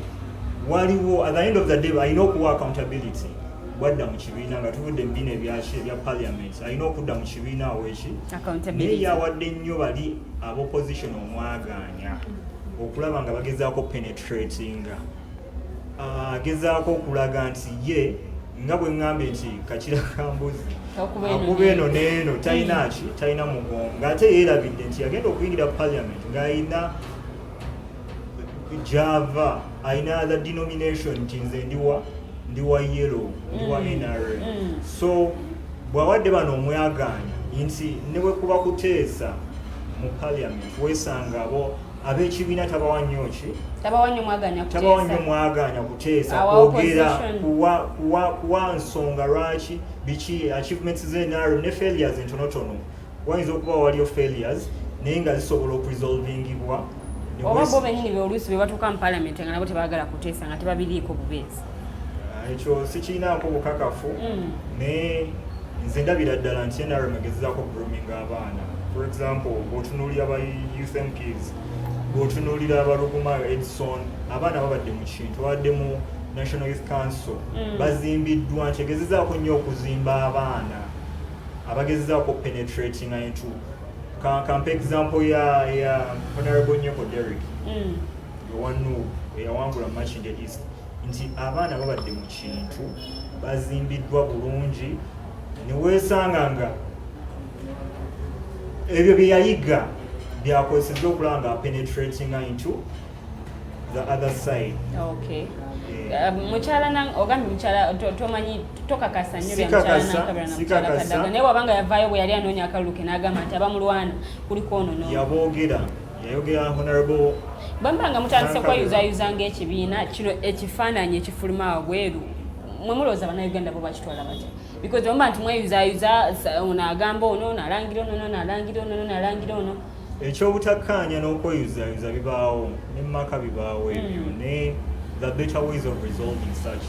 waliwo at the end of the day alina okuwa accountability bwadda mu kibiina nga tuvudde mu biina ebya parliament alina okudda mu kibiina aweki naye yawadde nnyo bali ab'opposition omwagaanya okulaba nga bagezaako penetratinga agezaako okulaga nti ye nga bwe ŋŋambye nti kakira kambuzi akuba eno n'eno talina ki talina mugongo ng'ate yeerabidde nti yagenda okuyingira parliament ng'alina java alina the denomination nti nze ndiwa yellow ndiwa NRM so bw'awadde bano omwagaanya nti ne bwe kuba kuteesa mu parliament weesanga ab'ekibiina tabawa nnyo ki tabawa nnyo mwagaanya kuteesa kwogera kuwa nsonga lwaki biki achievements z'NRM ne failures entonotono wayinza okuba waliyo failures naye nga zisobola okuresolvingibwa oba bo bennyini beoluusi bwe batuuka mu parliament nga nabo tebaagala kuteesa nga tebabiriiko bubeezi. Ekyo sikiinaako bukakafu naye nze ndabira ddala nti NRM egezezaako grooming abaana. For example bw'otunuulira aba youth MPs bw'otunuulira abaluguma Edson abaana babadde mu kintu babadde mu National Youth Council bazimbiddwa nti egezezaako nnyo okuzimba abaana abagezezaako penetrating into kampa example ya Honorable Nyoko Derek owanu eyawangula Makindye East nti abaana babadde mu kintu bazimbiddwa bulungi ne weesanga nga ebyo bye yayiga byakozesezza okulaba nga penetrating into the other side. Okay. Mukyala ogambye mukyala tomanyi tokakasa nnyo bya mukyala Nankabirwa na mukyala Kadaga naye wabanga yavaayo bwe yali anoonya akalulu ke n'agamba nti abamulwana kuliko ono yayogera Honorable bambanga mutandise kweyuzayuza ng'ekibiina kino ekifaananyi ekifuluma wabweru mwe mulowooza bannayuganda bo bakitwala batya because bamba nti mweyuzayuza ono agamba ono n'alangira ono n'alangira ono n'alangira ono ekyobutakkaanya n'okweyuzayuza bibaawo ne mumaka bibaawo ebyo ne the better ways of resolving such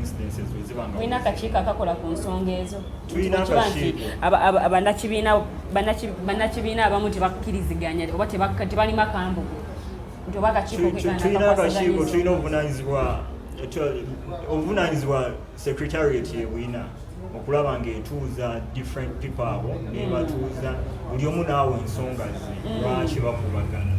incidences wezibanga tulina akakiiko akakola ku nsonga ezo tulina akakiiko bannakibiina abamu tebakkiriziganya oba tebalima kambugu nti oba akakiiko tulina akakiiko tulina obuvunaanyizibwa secretariat yebwina okulaba ng'etuuza different people abo nebatuuza buli omu naawe ensonga ze lwaki bakubagana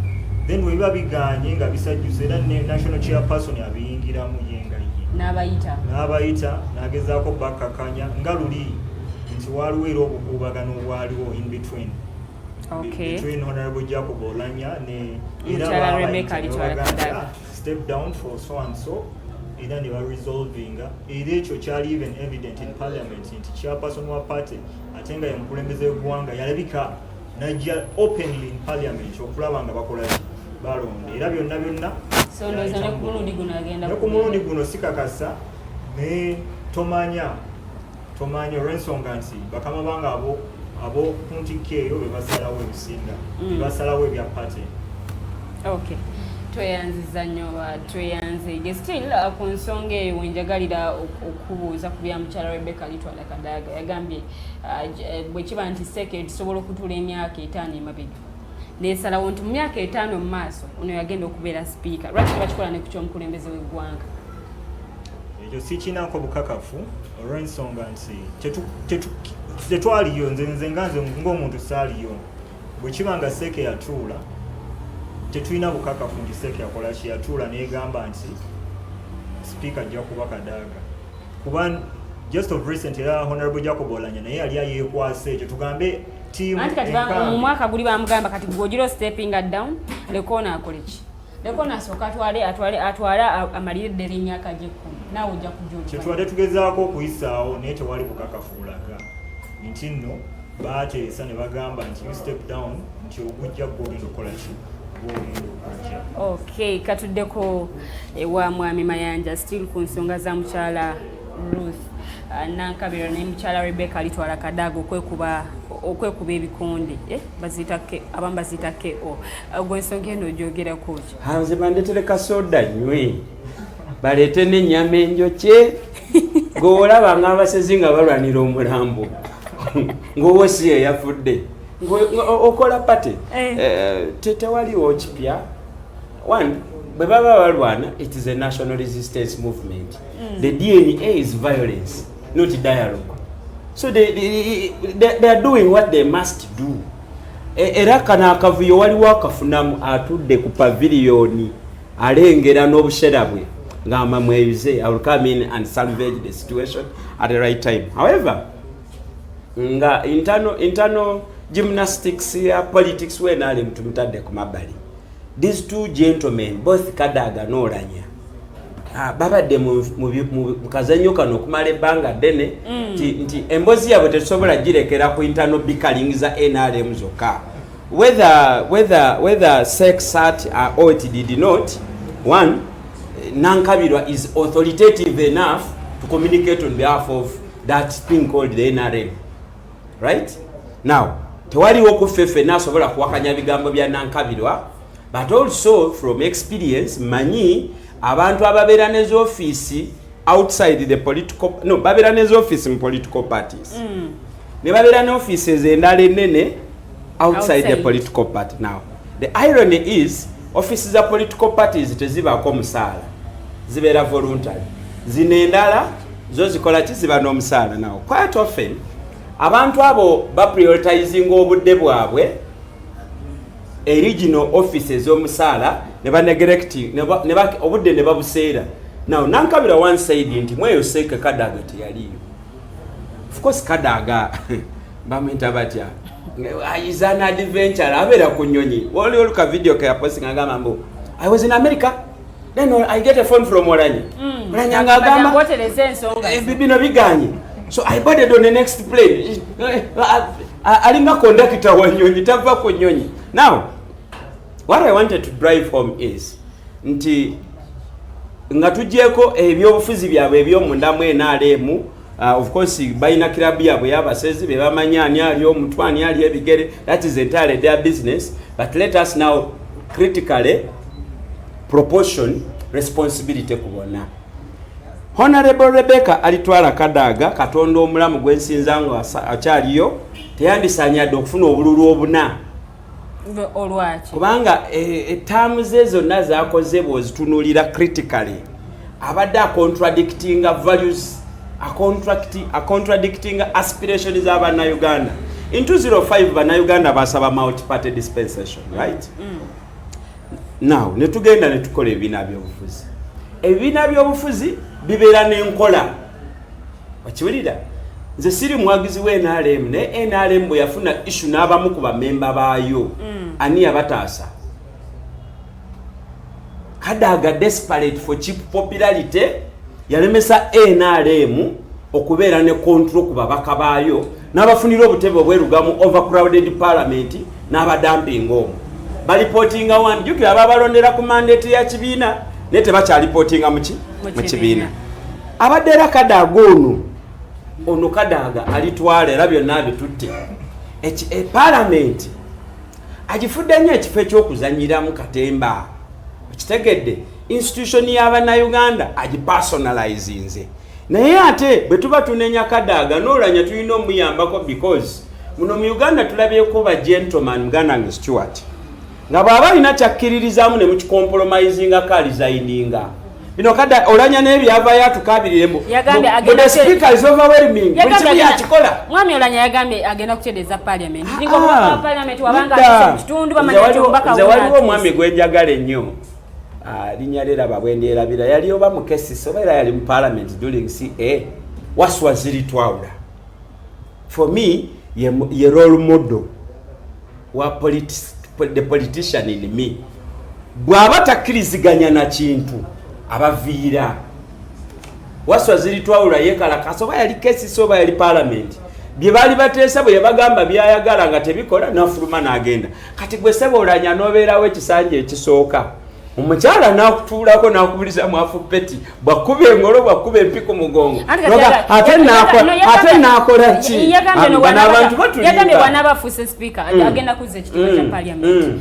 then bwe biba biganye nga bisajjusa era ne national chairperson abiyingiramu yenga ye n'abayita n'agezaako bakkakanya nga luli nti waliwo era obukuubagano obwaliwo in between between Honorable Jacob Olanya ne era step down for so and so era ne baresolvinga era ekyo kyali even evident in parliament nti chairperson wa party ate nga yemukulembeze w'eggwanga yalabika najja openly in parliament okulaba nga bakola balonda era byonna ne ku mulundi guno sikakasa ne tomanya tomanyi olw'ensonga nti bakama banga abo ku ntikko eyo be basalawo ebisinga basalawo ebya party. Okay, tweyanziza nnyo tweyanze still ku nsonga eyo wenjagalira okubuuza ku bya mukyala Rebecca Litwala Kadaga yagambye bwe kiba nti seke tusobola okutuula emyaka 5 emabega nesalawo nti mu myaka 5 mu maaso ono yagenda okubeera speaker lwaki bakikola ne ku ky'omukulembeze w'eggwanga. Ekyo sikinako bukakafu olw'ensonga nti tetwaliyo nze ng'omuntu saaliyo bwe kiba nga seke yatuula tetulina bukakafu nti seke yakola ki yatuula negamba nti speaker ajja kuba Kadaga kuba just of recent era Honorable Jacob Olanya naye yali ayeekwasa ekyo tugambe team anti kati mu mwaka guli bamugamba kati gwogiro stepping down lekona akole ki lekona asoka atwale amalire emyaka gye 10 naawe ojja kujoja kyetwadde tugezaako okuyisaawo naye tewali bukakafu bulaga nti nno baateesa ne bagamba nti you step down nti ogujja gwogenda okukola ki. Okay, katuddeko ewa mwami Mayanja still ku nsonga za mukyala Ruth Nankabirwa ne mukyala Rebecca Litwala Kadaga okwekuba ebikonde abamu bazita KO gwe ensonga eno ogyogerako ki? Hanze bandetereka soda nywe baleete n'ennyama enjokye ng'olaba ng'abasezi nga balwanira omulambo ng'owosi eyafudde okola pate tewaliwo kipya. One, bwe baba balwana, it is a national resistance movement. The DNA is violence, not dialogue. So they are doing what they must do. Era kana akavuyo waliwo akafunamu atudde ku pavilioni alengera n'obushera bwe ngamba mweyuze. I will come in and salvage the situation at the right time. However, nga internal gymnastics ya politics when ali mtumutadde ku mabali. These two gentlemen, both Kadaga n'Olanya, babadde mu kazanyo kano okumala ebbanga ddene nti emboozi yaabwe tetusobola girekera ku internal bickering za NRM zokka. Whether sex sat or it did not, one, Nankabirwa is authoritative enough to communicate on behalf of that thing called the NRM. Right? Now, tewaliwo okufefe nasobola kuwakanya bigambo bya Nankabirwa, but also from experience manyi abantu ababeera n'ez office outside the political babeera n'ez office in political parties ne babeera ne offices endala ennene outside the political party. Now the irony is offices za political parties tezibaako musaala, zibeera voluntary. Zino endala zo zikola ki? Ziba n'omusaala. Now quite often abantu abo baprioritizing obudde bwabwe regional offices omusaala ne baneglect obudde ne babuseera. Now Nankabirwa one said nti mweyo Seke Kadaga teyaliyo. Of course Kadaga bamwita batya is an adventure abeera ku nnyonyi. Wali oluka video ke yapostinga agamba mbu I was in America then I get a phone from Olanya. Olanya agamba bino biganye. So I boarded on the next plane. Alinga conductor wa nnyonyi tava ku nnyonyi. Now what I wanted to drive home is nti nga tujeko ebyobufuzi byabwe ebyomunda mu NRM. Of course bayina club yabwe yabasezi be bamanya ani ali omutwani ali ebigere. That is entirely their business, but let us now critically proportion responsibility kubona. Honorable Rebecca Litwala Kadaga Katonda omulamu gwensinzango akyaliyo teyandisanyadde okufuna obululu obuna olwaki kubanga etamu ze zonna zakozebwa ozitunulira critically abadde contradicting values contradicting aspirations z'Abannayuganda. In 2005 Bannayuganda basaba multi-party dispensation, right? Now netugenda netukola ebibiina by'obufuzi. Ebibiina by'obufuzi bibeera n'enkola. Wakiwulira? Nze siri mwagizi we NRM ne NRM bwe yafuna issue n'abamu ku bamemba baayo ani yabataasa. Kadaga desperate for cheap popularity yalemesa NRM okubeera ne control ku babaka baayo n'abafunira obutebe obwerugamu overcrowded parliament n'abadumping omu. Balipotinga one jukira ababalondera ku mandate ya kibiina ne tebakyalipotinga mu kibiina. Abadde era Kadaga ono ono Kadaga alitwala era byonna bitutte parliament agifudde nnyo ekifo eky'okuzanyiramu katemba kitegedde institution y'Abannayuganda agipersonalizinze naye ate bwe tuba tunenya Kadaga n'olanya tulina omuyambako because muno mu Uganda tulabyeko ba gentleman Muganda Stewart nga bw'aba alina kyakkiririzaamu ne mukikompromisinga kalizayininga bino kada olanya n'ebyavaayo atukabirire the speaker is overwhelming buli kimu yakikola mwami olanya yagambye agenda kutereeza parliament ninga parliament wabanga kitundu bamanya mbaka waliwo omwami gwenjagala ennyo linnya leraba bwendyerabira yali oba mukesisi oba era yali mu parliament during CA Waswaziri Twawula for me ye role model wa the politician in me bw'aba takkiriziganya na kintu abaviira Waswaziri Twawula yekalakasa oba yali kesisi oba yali parliament bye bali bateesa bwe yabagamba byayagala nga tebikola n'afuluma n'agenda kati gwe sebo olanya n'obeerawo ekisanja ekisooka omukyala n'akutuulako n'akubuliza mwafu peti bwakuba engolo bwakuba empiko mugongo ate n'akola ki n'abantu yagambye bw'anaabafuuse speaker agenda kuzza ekitiibwa kya parliament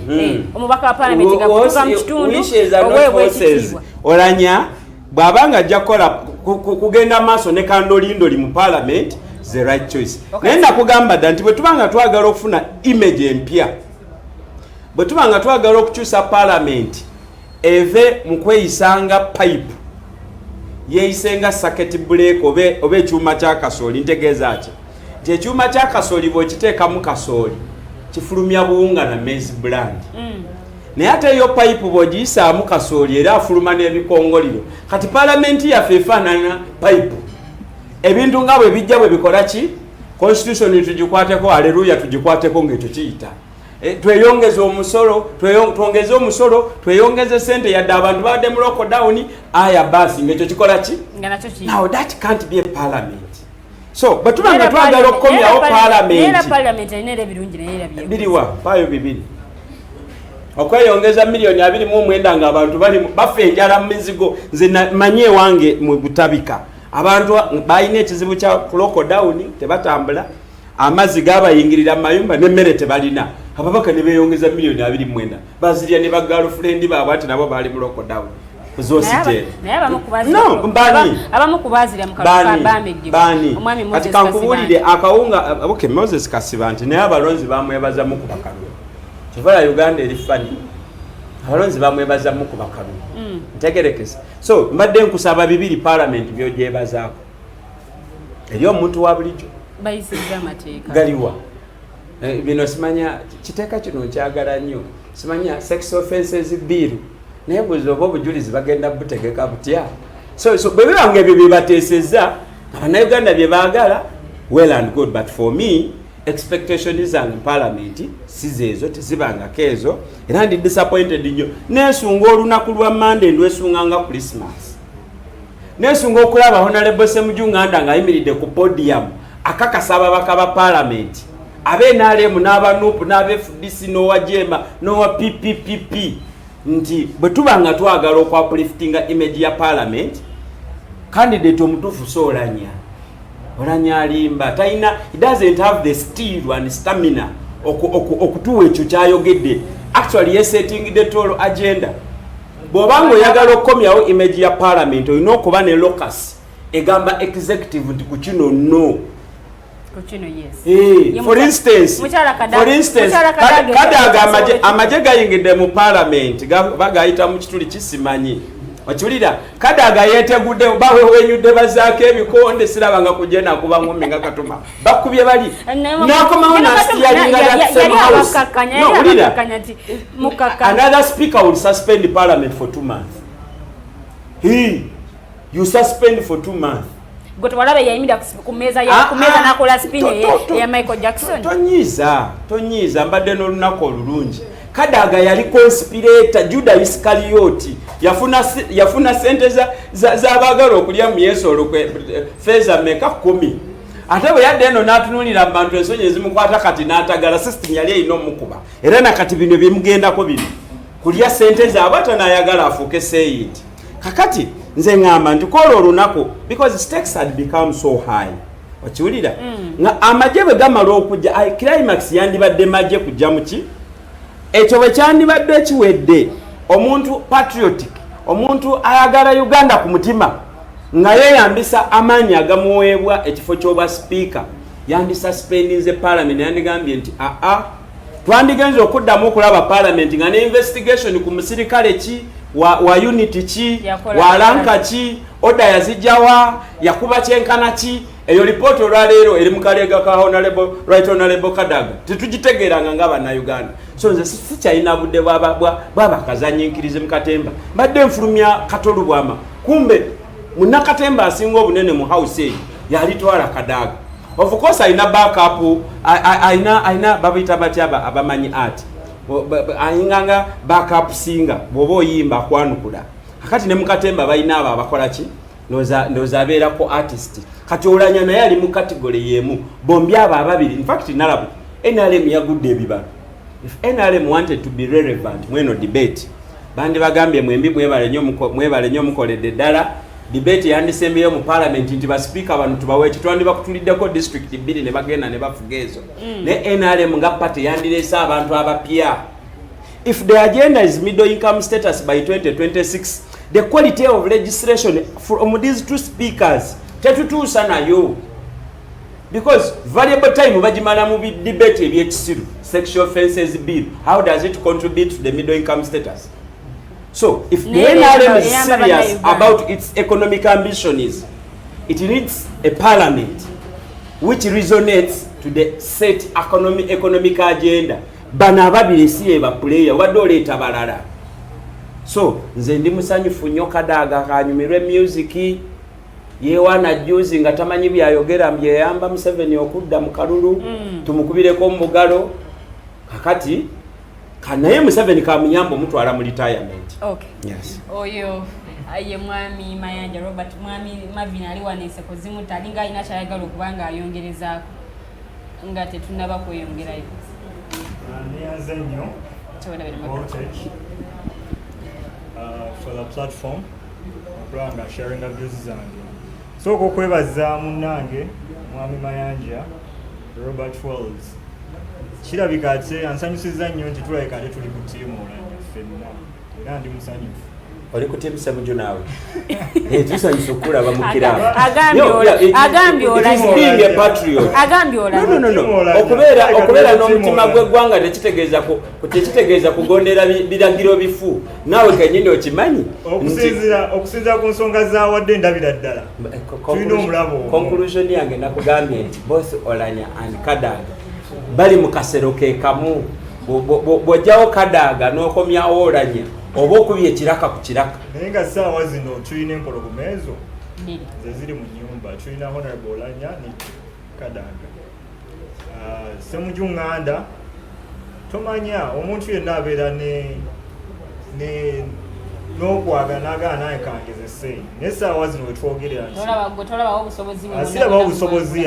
omubaka wa parliament nga kutuuka mu kitundu oweebwa ekitiibwa olanya bw'abanga ajja kukola kugenda maaso ne kandolindoli mu parliament the right choice naye nakugamba dda nti bwe tubanga twagala okufuna image empya bwe tubanga twagala okukyusa parliament eve mukweyisanga pipe yeyisenga circuit break obe ekyuma kya kasooli ntegeeza ki nti ekyuma kya kasooli bw'okiteekamu kasooli kifulumya buwunga na maize brand naye ate eyo pipe bw'ogiyisaamu kasooli era afuluma n'ebikongoliro kati parliament yaffe efaanana pipe ebintu nga bwe bijja bwe bikola ki constitution tugikwateko haleluya tugikwateko ng'ekyo kiyita tweyongeze omusolo twongeze omusolo tweyongeze sente yadde abantu badde mu lockdown aya basi ng'ekyo kikola ki now that can't be a parliament so batubanga twagala okukomyawo parliament biriwa payo bibiri okweyongeza miliyoni 29 nga abantu bali bafa enjala mu mizigo nze manye wange mu butabika abantu balina ekizibu kya lockdown tebatambula amazzi gabayingirira mu mayumba n'emmere tebalina ababaka ne beeyongeza miliyoni 29 bazirya ne bagirlfriend baabwe ate nabo baali mu lockdown zosite abamu kubazirya mu kaluka bamegibwa omwami Moses Kasibanti kankubulire akawunga okay Moses Kasibanti naye abalonzi bamwebaza mu kubakalu kivala Uganda eri fani abalonzi bamwebaza mu kubakalu ntegerekesa so mbadde nkusaba bibiri parliament byogyebazaako eri omuntu wa bulijjo bayisiza amateeka galiwa bino simanya kiteeka kino kyagala nnyo simanya sex offences bill naye buzi oba obujulizi bagenda butegeka butya so bwe bibanga ebyo byebateesezza Abannayuganda bye baagala well and good but for me expectations zange parliament sizeezo tezibangako ezo era ndi disappointed nnyo neesunga olunaku lwa Monday ndwesunganga Christmas neesunga okulaba Honorable Ssemujju Nganda ng'ayimiridde ku podium akakasa ababaka ba parliament abenaalemu n'abanupu n'abefudisi n'owajema n'owa PPPP nti bwe tubanga twagala okwapliftinga image ya parliament candidate omutuufu so olanya alimba talina he doesn't have the steel and stamina okutuwa ekyo kyayogedde actually yesetting the total agenda bw'obanga oyagala okukomyawo image ya parliament olina okuba ne locus egamba executive nti ku kino no for instance Kadaga amaje gayingidde mu parliament bagayita mu kituli kisimanyi okiwulira Kadaga yetegudde bawe wenyudde bazaako ebikonde sirabanga kugenda kuba ngumi nga Katuma bakubye bali nakomawo nasiyalinga another speaker will suspend parliament for 2 months you suspend for 2 months gotwalabe yayimira kumeza nakola spin ya Michael Jackson tonyiza mbadde n'olunaku olulungi Kadaga yali conspirator Judas Iscariot yafuna sente z'abagala okulya mu Yesu olukwe feza meka 10 ate bwe yadde eno n'atunulira abantu ensonyi ezimukwata kati n'atagala system yali erina omukuba era nakati bino bimugendako bino kulya sente zaabwe ate n'ayagala afuuke seyiti kakati nze ngamba nti kola olunaku because stakes had become so high okiwulira nga amagye bwe gamala okujja climax yandibadde magye kujja muki ekyo bwe kyandibadde kiwedde omuntu patriotic omuntu ayagala Uganda ku mutima nga yeeyambisa amaanyi agamuweebwa ekifo ky'obwa speaker yandisuspendinze parliament yandigambye nti twandigenza okuddamu okulaba parliament nga ne investigation ku musirikale ki wa unity ki wa lanka ki oda yazijjawa yakuba kyenkana ki eyo report olwaleero eri mu kalega ka honorable Kadaga tetugitegeeranga nga bannayuganda so nze sikyalina budde bwabakazanyinkirize mu Katemba mbadde nfulumya Katolu Bwama kumbe munnakatemba asinga obunene mu house eyo yalitwala Kadaga of course alina backup alina babita batyaba abamanyi art ayinganga backup singa bwoba oyimba akwanukula akati ne mu Katemba balina abo abakola ki ndoza abeerako artist kati olanya naye ali mu category yemu bombi abo ababiri in fact nalabu NRM yagudde ebibalo if NRM wanted to be relevant mweno debate bandi bagambye mwembi mwebale nnyo mukoledde ddala debate yandisembeyo mu parliament nti ba speaker abantu tubawe kitwandi bakutuliddeko district 2 ne bagenda ne bafuga ezo ne NRM nga party yandireese abantu abapya if the agenda is middle income status by 2026 the quality of legislation from these two speakers tetutuusa nayo because variable time bagimala mu debate ebyekisiru sexual offences bill how does it contribute to the middle income status so if the NRM is serious about its economic ambitions it needs a parliament which resonates to the set economic agenda bana babiri siye ba player wadde oleeta balala so nze ndi musanyufu nnyo Kadaga kanyumirwe music yewana juzi nga tamanyi byayogera mbyeyamba Museveni okudda mu kalulu tumukubireko mu bugalo kakati kanaye Museveni kamuyamba omutwala mu retirement yes oyo aye mwami Mayanja Robert mwami Mavina ali waneseko zimutalinga alina kyayagala okubanga ayongerezaako nga tetunaba kweyongerayo niyanze nnyo for the platform okulanga sharing the views zange so okwebaza munnange mwami Mayanja Robert Wells kirabika ate ansanyusiza nnyo nti tulabika ate tuli ku ttiimu olanya ffenna era ndi musanyufu oli ku ttiimu Ssemujju naawe tusanyusa okulaba mu kirabo okubeera n'omutima gw'eggwanga tekitegeeza kugondera biragiro bifu naawe kennyini okimanyi okusinziira ku nsonga zawadde ndabira ddala tulina omulabo conclusion yange nakugambye nti both Olanya and Kadaga bali mu kasero ke kamu bw'ojjawo Kadaga n'okomyawo Olanya oba okubye ekiraka ku kiraka naye nga ssaawa zino tulina empologoma ezo ze ziri mu nnyumba tulina honorable Olanya ne Kadaga Ssemujju Nganda tomanya omuntu yenna abeera n'okwagala n'agaana naye kangezese naye essaawa zino wetwogerera asirabawo obusobozi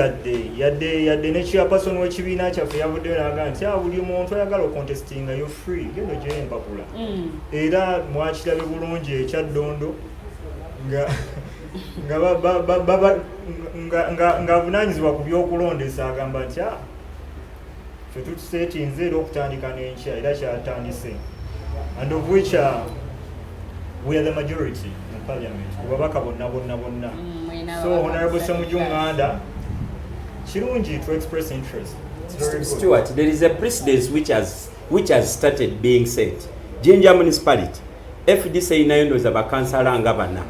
yadde ne chairperson w'ekibiina kyaffe yavuddeyo n'agaa nti buli muntu ayagala okontestinga yo free gendo gyeyo empapula era mwakirabe bulungi ekyaddondo nga avunaanyizibwa ku byokulondesa agamba nti ffe tutuseetinze era okutandika n'enkya era kyatandise and of which we are the majority in parliament kubabaka bonna so honorable Ssemujju Nganda kirungi to express interest. Stuart, there is a precedence which has started being set. Jinja municipality FDC inayondoza bakansala nga bana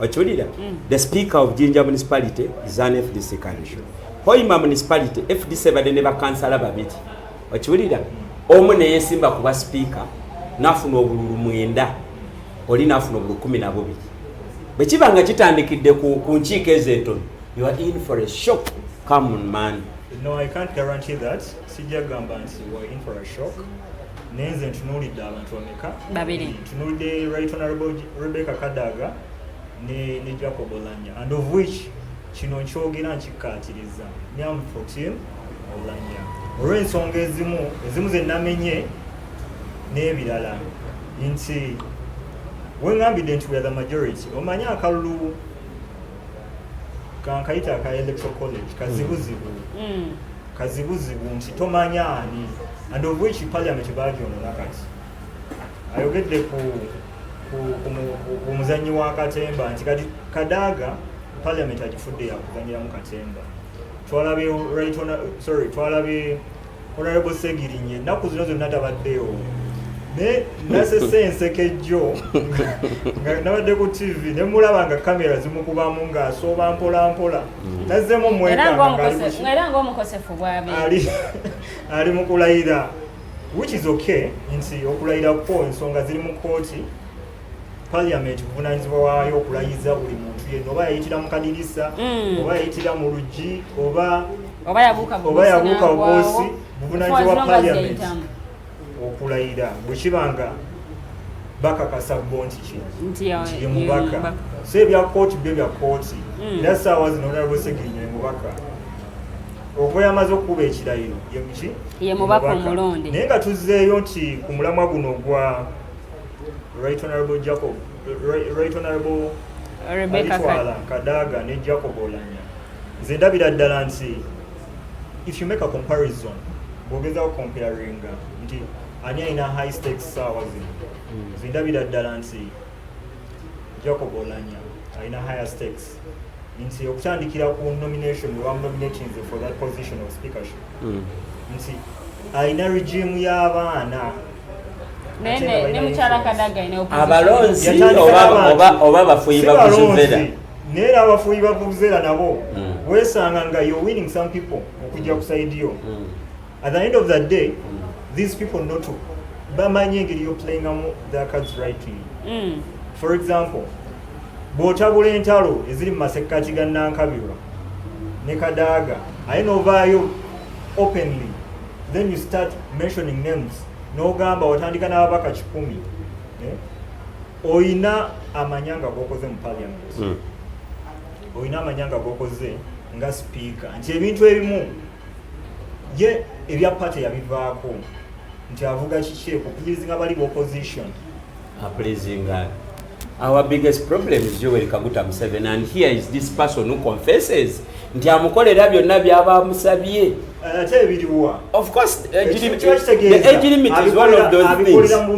okiwulira the speaker of Jinja municipality is an FDC candidate. Hoima municipality FDC badde ne bakansala babiri okiwulira omu ne yesimba kuba speaker nafuna obululu 9 oli nafuna obululu 12 bwe kibanga kitandikidde ku nkiiko ezentono you are in for a shock. Come on man. No, I can't guarantee that. Sijja gamba nti we are in for a shock. Nenze ntunuulidde abantu bameka babiri ntunuulidde Right Honorable Rebecca Kadaga ne Jacob Olanya and of which kino nkyogera nkikkaatiriza nyam for team Olanya olw'ensonga ezimu ze namenye n'ebirala nti we ngambidde nti we are the majority omanye akalulu kankayita ka electoral college kazibuzibu nti tomanya ani and of which parliament bagyonoona kati ayogedde ku muzanyi wa katemba nti kati Kadaga parliament agifudde yakuzanyiramu katemba twalabye Honorable Segirinye ennaku zino zonna tabaddeyo ne nasesensekejjo nga nabadde ku TV ne mulaba nga kamera zimukubamu ng'asooba mpola nazzemu omwekanga era ng'omukosefu bw'abe ali mu kulayira which is okay nti okulayira kwo ensonga ziri mu kooti parliament buvunaanyizibwa waayo okulayiza buli muntu yenna oba yayitira mu kadirisa oba yayitira mu luggi oba yabuuka buboosi buvunaanyizibwa wa parliament okulayira bwe kibanga bakakasa bo nti ye mubaka so ebya kooti byo bya kooti era saawa zino Honorable Segirinye ye mubaka okuba yamaze okukuba ekirayiro ye mubaka omulonde naye nga tuzzeeyo nti ku mulamwa guno gwa Right Honorable Rebecca Kadaga ne Jacob Olanya nze ndabira ddala nti if you make a comparison bw'ogezaho comparinga nti ani alina high stakes saawa zino nze ndabira ddala nti Jacob Olanya alina higher stakes nti okutandikira ku nomination we nominating for that position of speakership nti alina regime y'abaana ne mukyala Kadaga ina abalonzi oba bafuyi bavuzera naye abafuyi bavuzera nabo wesanga nga you're winning some people okujja ku side yo at the end of the day these people not to bamanye engeri you're playing their cards rightly for example bw'otabula entalo eziri mu masekkati ga Nankabirwa ne Kadaga aye novaayo openly then you start mentioning names n'ogamba watandika n'ababaka 10 oyina amanyanga g'okoze mu parliament oyina amanyanga g'okoze nga speaker nti ebintu ebimu ye ebya party yabivaako nti avuga kiki okupulirizinga bali opposition apulirizinga. Our biggest problem is Yoweri Kaguta Museveni, and here is this person who confesses nti amukolera byonna by'abamusabye. Of course, the age limit is one of those things. No.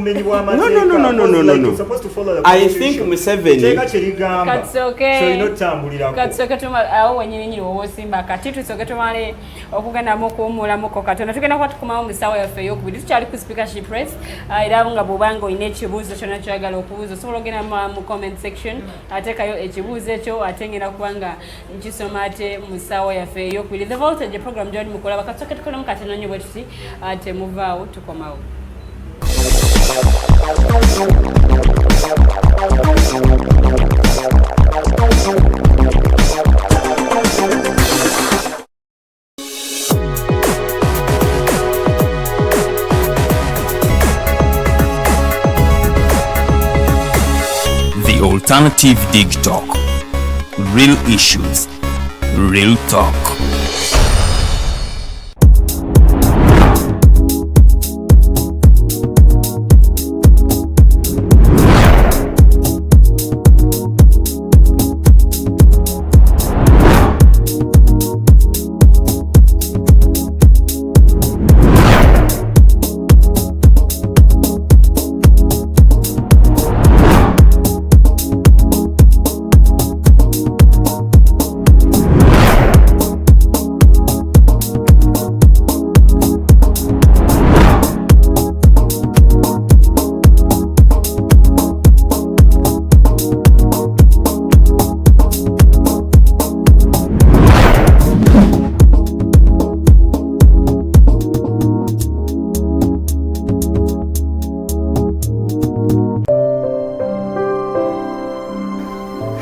I think Museveni. Katsoke awo wenyini wosimba kati tusoke tumale okugenda mukuumula muko katona tugenda kwa tukumawo musawo yaffe y'okubiri tukyali ku speakership race era nga bw'obanga olina ekibuuzo kyonna kyagala okubuuza osobola ogenda mu comment section ateekayo ekibuuzo ekyo ate ngenda kubanga nkisoma ate musawo yaffe y'okubiri. The Voltage program gyali mukola bakatsoke tukola katenonyo bwetuti ate muvaawo tukomawo. The Alternative Dig Talk. Real issues, real talk.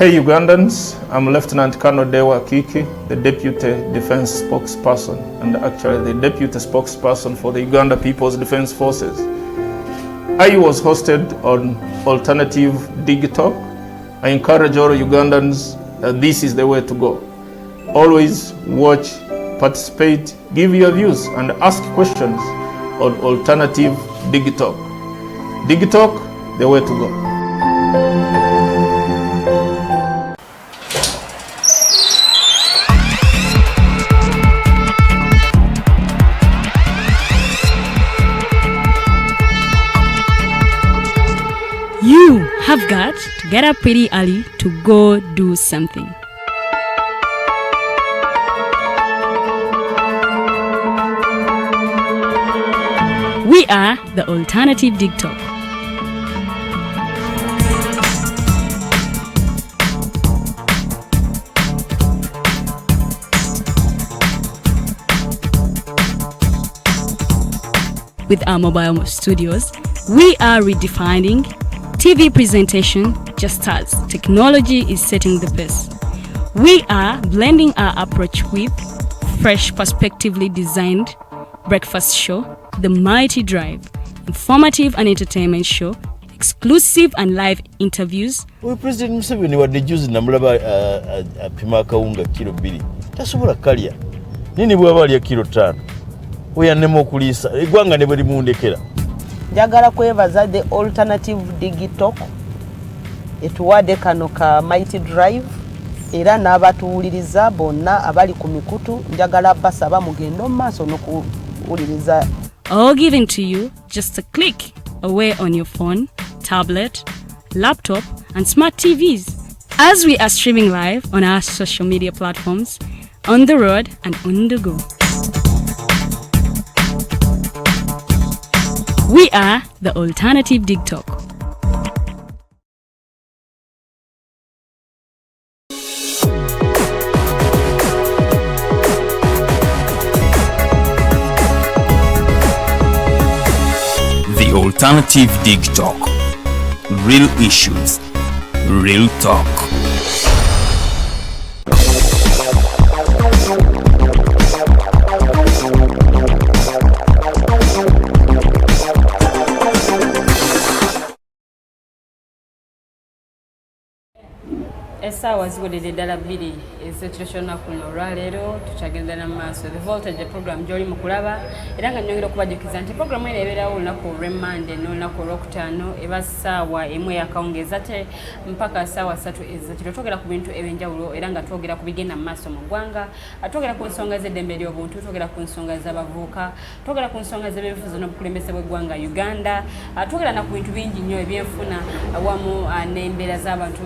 Hey Ugandans, I'm Lieutenant Colonel Dewa Kiki, the Deputy Defense Spokesperson and actually the Deputy Spokesperson for the Uganda People's Defense Forces. I was hosted on Alternative Dig Talk. I encourage all Ugandans that this is the way to go. Always watch, participate, give your views and ask questions on Alternative Dig Talk. Dig Talk, the way to go. have got to get up pretty early to go do something. We are the Alternative Dig Talk. With our mobile studios, we are redefining TV presentation just as technology is setting the pace. We are blending our approach with fresh, perspectively designed breakfast show, The Mighty Drive, informative and entertainment show, exclusive and live interviews. We President Museveni wadde juzi namulaba apima akawunga kilo 2 tasobola kalya nini bwaba alya kilo 5 oyannema okuliisa eggwanga ne bwe limundekera. Njagala kwebaza the Alternative Dig Talk etuwadde kano ka Mighty Drive era n'abatuwuliriza bonna abali ku mikutu njagala basaba mugendo maaso n'okuwuliriza. All given to you just a click away on your phone, tablet, laptop and smart TVs as we are streaming live on our social media platforms, on the road and on the go. We are the Alternative Dig Talk. The Alternative Dig Talk. Real issues, real talk. Essaawa ziwedde ddala 2 ekiro ky'olunaku luno olwaleero tukyagenda na maaso the voltage program gy'oli mu kulaba era nga nnyongera okubajjukiza nti programu eno ebeerawo olunaku olw'emmande n'olunaku olwokutaano eba ssaawa emu eyakawungeeza te mpaka ssaawa 3 ezekiro. Twogera ku bintu ebyenjawulo era nga twogera ku bigenda mu maaso mu ggwanga, twogera ku nsonga z'eddembe ly'obuntu, twogera ku nsonga z'abavubuka, twogera ku nsonga z'ebyobufuzi n'obukulembeze bw'eggwanga Uganda, twogera na ku bintu bingi nnyo ebyenfuna awamu n'embeera z'abantu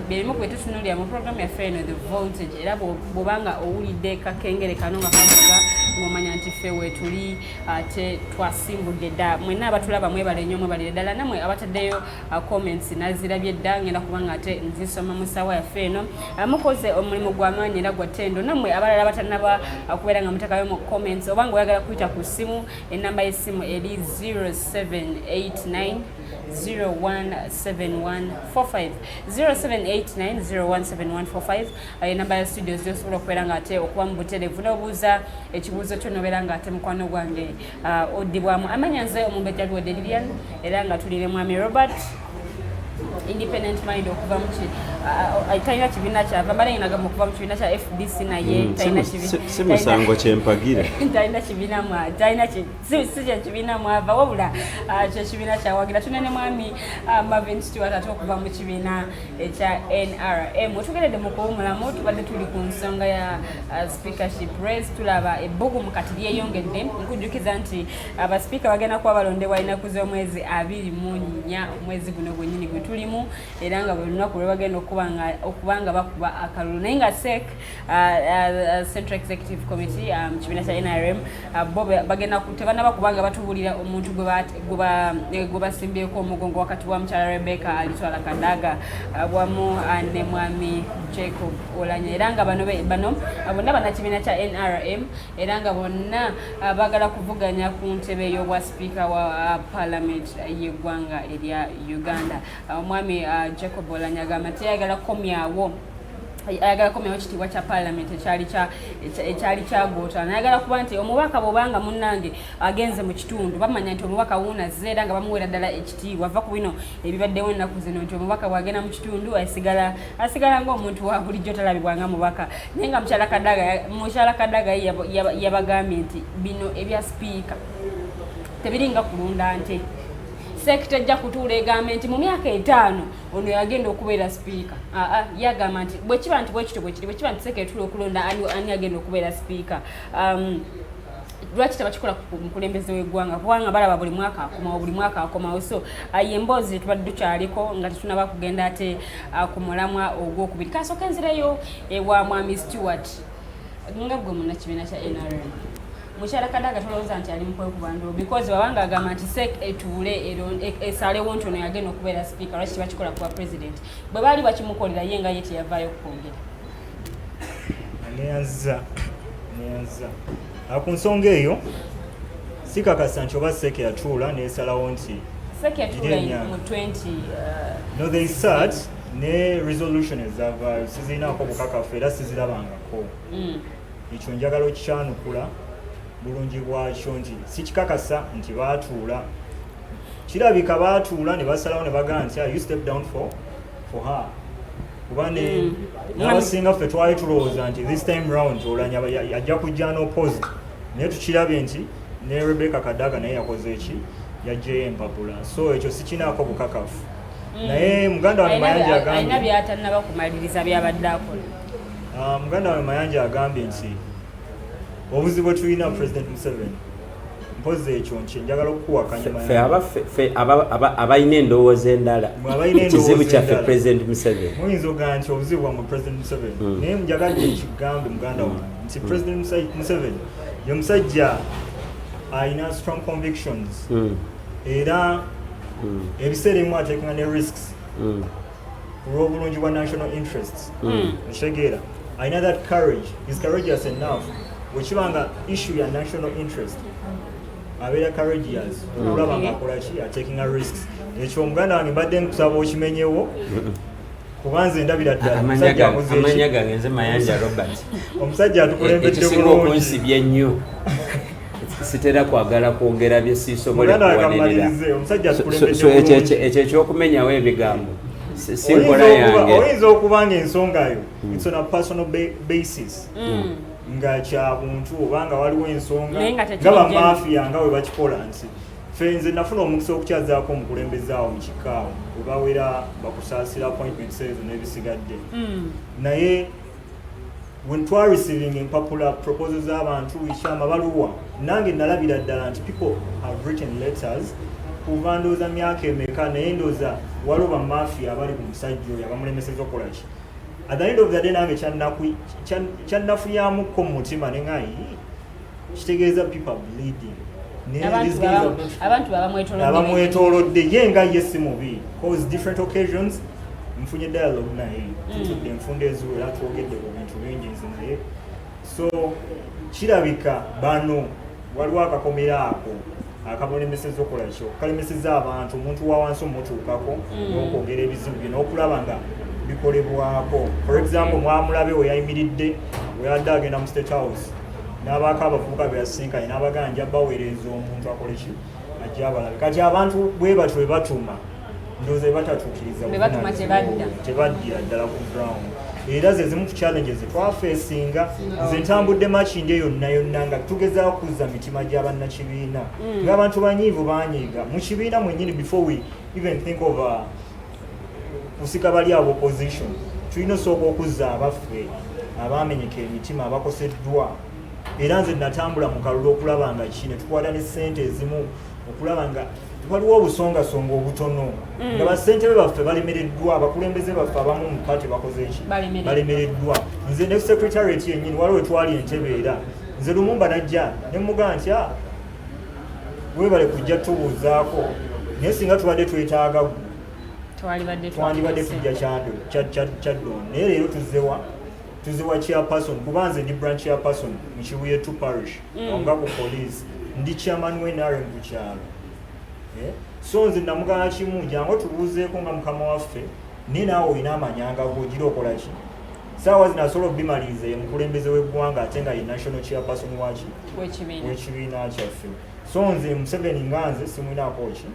birimu tutunuulira mu programu yaffe eno the voltage era bw'obanga owulidde kakengere kano nga kavuga ng'omanya nti ffe weetuli ate twasimbudde dda. Mwenna abatulaba mwebale nnyo mwebalire ddala, nammwe abataddeyo comments nazirabye dda ngenda kubanga ate nzisoma mu ssaawa yaffe eno. Mukoze omulimu gw'amaanyi era gwa ttendo. Nammwe abalala abatannaba kubeera nga mutekayo mu comments oba nga oyagala kuyita ku ssimu, ennamba y'essimu eri 0789 017145 0789017145 namba ya studios osobola okubeera nga ate okuba mu butereevu n'obuuza ekibuuzo kyo nobeera nga ate mukwano gwange oddibwamu. Amanya nze omumbejja Luwedde Lilian era nga tulire mwami Robert independent mind okuva mu talina kibiina kyava mbale nagamba okuva mu kibiina kya FDC naye talina si musango kyempagire talina kibiina si kibiina mwava wabula kye kibiina kyawagira tunene mwami Marvin Stewart ate okuva mu kibiina ekya NRM. Tugeredde mu kuwumulamu tubadde tuli ku nsonga ya speakership race, tulaba ebbugu mu kati lyeyongedde. Nkujjukiza nti abasipiika bagenda kuba balondebwa ennaku z'omwezi 24 omwezi guno gwennyini gwe tulimu era nga buli lunaku lwe bagenda okubanga bakuba akalulu naye nga SEC Central Executive Committee mu kibiina kya NRM bo bagenda tebanaba kubanga batubuulira omuntu gwe basimbyeko omugongo wakati wa mukyala Rebecca alitwala Kadaga wamu ne mwami Jacob Oulanyah era nga bano bonna bannakibiina kya NRM era nga bonna bagala kuvuganya ku ntebe y'obwa speaker wa parliament y'eggwanga erya Uganda. Mwami Jacob Oulanyah agamba nti ayagala kukomyawo ekitiibwa kya parliament ekyali kyagootana. Ayagala kuba nti omubaka bw'obanga munnange agenze mu kitundu bamanya nti omubaka wuunazze era nga bamuweera ddala ekitiibwa ava ku bino ebibaddewo ennaku zino nti omubaka bw'agenda mu kitundu asigala ng'omuntu wa bulijjo talabibwa nga mubaka. Naye nga mukyala Kadaga yabagambye nti bino ebya sipiika tebiringa kulunda nte. Sekita ejja kutuula egamba nti mu myaka 5 ono yagenda okubeera sipiika. Yagamba nti bwe kiba nti seke etuula okulonda ani agenda okubeera sipiika. lwaki tabakikola ku mukulembeze w'eggwanga kubanga balaba buli mwaka akomawo so emboozi tubadde tukyaliko nga tetunaba kugenda ate ku mulamwa ogwokubiri kasooka enzireyo ewa mwami Stewart nga gwe munnakibiina kya NRM mukyala Kadaga tolowooza nti ali mukwekubandoo because babanga agamba nti sek etuule esalewo nti ono yagenda okubeera sipiika lwaki tebakikola kuba president bwe baali bakimukolera ye nga ye teyavaayo kukwogera neyanza ku nsonga eyo sikakasa nti oba seke yatuula nesalawo nti seke yatuula mu 20 no they sat ne resolution ezavaayo sizirinaako bukakafu era sizirabangako ekyo njagala okikyanukula bulungi bwakyo nti sikikakasa nti baatuula kirabika baatuula ne basalawo ne bagamba nti you step down for her kuba n'abasinga ffe twali tulowooza nti this time round olanya ajja kujja n'opposi naye tukirabye nti ne Rebecca Kadaga naye yakoze eki yajjayo empapula so ekyo sikinaako bukakafu naye muganda wange Mayanja agambye alina byatannaba kumaliriza byabadde akola muganda wange Mayanja agambye nti obuzibu tulina President Museveni mpozi ekyo nti njagala okukuwakanya abalina endowooza endala ekizibu kyaffe President Museveni muyinza ogaa nti obuzibu bwamwe President Museveni naye njagadde ekigambe muganda wange nti President Museveni ye musajja alina strong convictions era ebiseera emu ateekanga ne risks olw'obulungi bwa national interests ekitegeera alina that courage is courageous enough wekibanga issue ya national interest abeera courageous okulaba ng'akola ki atakinga risks ekyo omuganda wange mbadde nkusaba okimenyewo kuba nze ndabira ddala amanya gange nze Mayanja Robert omusajja atukulembedde bulungi okunsibya ennyo sitera kwagala kwongera bye siisobole kuwanirira ekyo ekyokumenyawo ebigambo sinkola yange oyinza okuba nga ensongayo it's on a personal basis nga kya buntu obanga waliwo ensonga nga bamafiya nga bwe bakikola nti ffe nze nafuna omukisa okukyazaako omukulembeze awo mu kikaawo bwe bawera bakusaasira appointments ezo n'ebisigadde naye when twa receiving empapula proposals z'abantu amabaluwa nange nalabira ddala nti people have written letters kuva ndooza myaka emeka naye ndooza waliwo bamafiya abali ku musajja oyo abamulemeseza okukola ki at the end of the day nange kyannafuyamuko mu mutima nengayi kitegeeza people bleeding abamwetolodde ye nga ye si mubi cause different occasions nfunye dialogue naye tutudde enfunda eziwera twogedde ku bintu bingi nze naye so kirabika bano waliwo akakomera ako akamulemeseza okukola kyo kalemeseza abantu omuntu wa wansi omutuukako n'okwogera ebizibu bye n'okulaba nga bikolebwako for example mwamulabe we yayimiridde we yadde agenda mu State House n'abaako abavubuka beyasinkanye n'abagamba nja baweereza omuntu akole ki ajja abalabe kati abantu bwe batyo bwe batuma ndowooza batatuukiriza tebaddira ddala ku ground era ze zimu ku challenges twafeesinga nze ntambudde makindi yonna nga tugezaako kuzza mitima gy'abannakibiina ng'abantu banyiivu banyiiga mu kibiina mwennyini before we even think of kusika bali abo opposition tulina osooka okuzza abaffe abamenyeka emitima abakoseddwa era nze natambula mu kalulu okulaba nga ki ne tukwata ne ssente ezimu okulaba nga waliwo obusongasonga obutono nga bassentebe baffe balemereddwa abakulembeze baffe abamu mu paati bakoze eki balemereddwa nze ne secretariat yennyini waliwo twali entebe era nze Lumumba najja ne mugamba nti webale kujja tubuuzaako naye singa tubadde twetaaga twandibadde tujja kyaddoon naye leero tuzewa chairperson kuba nze ndi branch chairperson mu Kibuye 2 parish nga ku police ndi chairman w'NRM ku kyalo so nze namugamba kimu jangu tubuuzeeko nga mukama waffe naye naawe olina amanyanga g'ogira okola ki saawa zino asobola okubimaliriza ye mukulembeze w'eggwanga ate nga ye national chairperson waki w'ekibiina kyaffe so nze Museveni nga nze simwinaako ki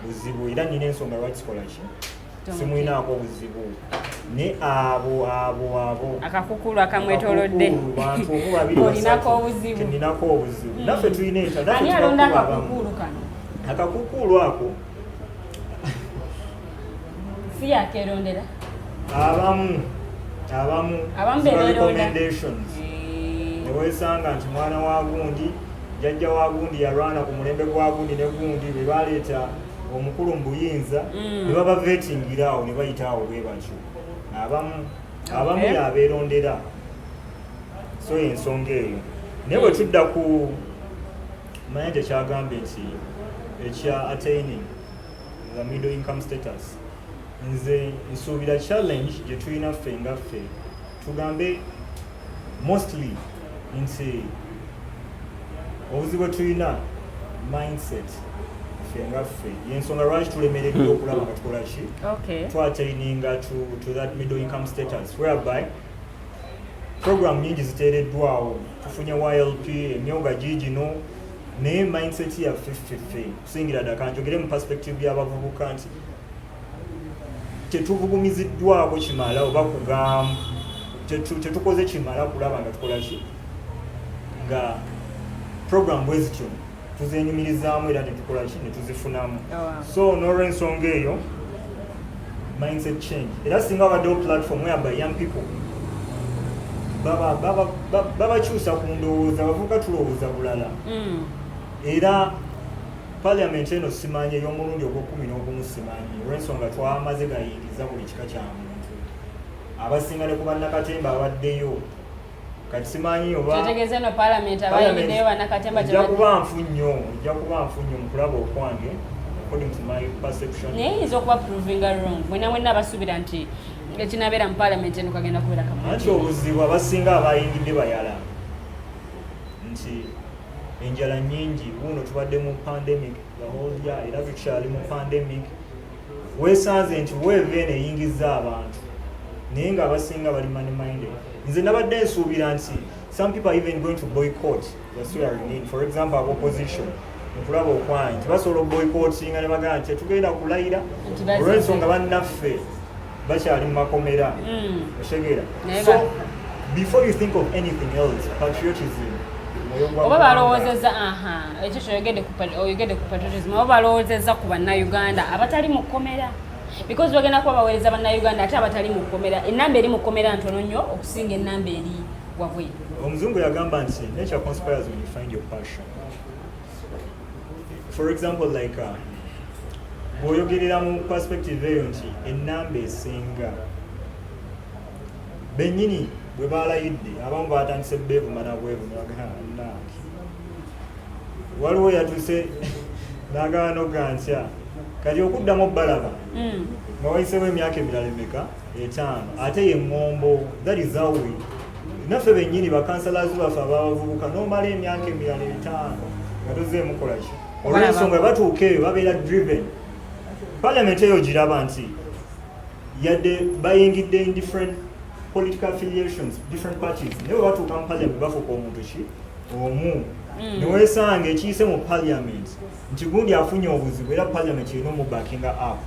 buzibu era nina ensonga lwaki sikola ki simwinaako buzibu ne abo akakukulu akamwetolodde bantu omubabiri olinako obuzibu ninako obuzibu naffe tulina ani alonda akakukulu kano akakukulu ako si yakerondera abamu recommendations newesanga nti mwana wa gundi jajja wa gundi yalwana ku mulembe gwa gundi ne gundi bwe baleeta omukulu mu buyinza ne baba vetingiraawo ne bayitaawo bwe batyo abamu yabeerondera so ensonga eyo naye bwe tudda ku Mayanja kyagambye nti ekya attaining the middle income status nze nsuubira challenge gye tulina ffe nga ffe tugambe mostly nti obuzibu bwe tulina mindset ffe nga ffe yensonga lwaki tulemereddwa okulaba nga tukola ki twataininga to that middle income status whereby program nyingi ziteereddwawo tufunye YLP emyoga gigino naye mindset yaffe ffe kusingira ddala kanjogere mu perspective y'abavubuka nti tetuvugumiziddwako kimala oba kugamu tetukoze kimala kulaba nga tukola ki nga program bwe zityo tuzenyumirizaamu era netukola ki netuzifunamu so n'olw'ensonga eyo mindset change era singa wabaddewo platform whereby young people babakyusa ku ndowooza bavuga tulowooza bulala era parliament eno simanyi ey'omulundi ogw'11 simanyi olw'ensonga twamaze gayingiza buli kika kya muntu abasinga ne ku bannakatemba abaddeyo kati simanyi obategeeza no parliament abayingideyo bannakatemba ejja kuba nfu nnyo mu kulaba okwange according to my perception naye yinza okuba provinga wrong mwenna basuubira nti ekinabeera mu parliament eno kagenda kubeera kamu anti obuzibu abasinga abayingidde bayala nti enjala nyingi buno tubadde mu pandemic the whole year era tukyali mu pandemic weesanze nti weeveeno eyingiza abantu naye nga abasinga bali money minded nze nabadde nsuubira nti some people are even going to boycott the swearing in for example opposition okulaba okwanyi tibasobola boycottinga ne bagamba nti tugenda kulayira olw'ensonga bannaffe bakyali mu makomera otegeera so before you think of anything else patriotism oba balowoozezza ekyo kyoyogedde ku patriotism oba balowoozezza ku bannayuganda abatali mu kkomera because bagenda kuba baweereza bannayuganda ate abatali mu kkomera ennamba eri mu kkomera ntono nnyo okusinga ennamba eri wabweru omuzungu yagamba nti nature conspires when you find your passion for example like bw'oyogerera mu perspective eyo nti ennamba esinga bennyini bwe balayidde abamu batandise beevumana bwevumana waliwo yatuse n'agaba nogansya kati okuddamu balaba nga wayisewo emyaka emirala emeka 5 ate ye ŋŋombo that is how we naffe bennyini bakansalazi baffe ababavubuka n'omala emyaka emirala 5 nga tozeemukola ki olw'ensonga batuuka eyo babeera driven parliament eyo giraba nti yadde bayingidde in different political affiliations different parties naye batuuka mu parliament bafuuka omuntu ki omu neweesanga ekiyise mu parliament nti gundi afunye obuzibu era parliament erina omubackinga up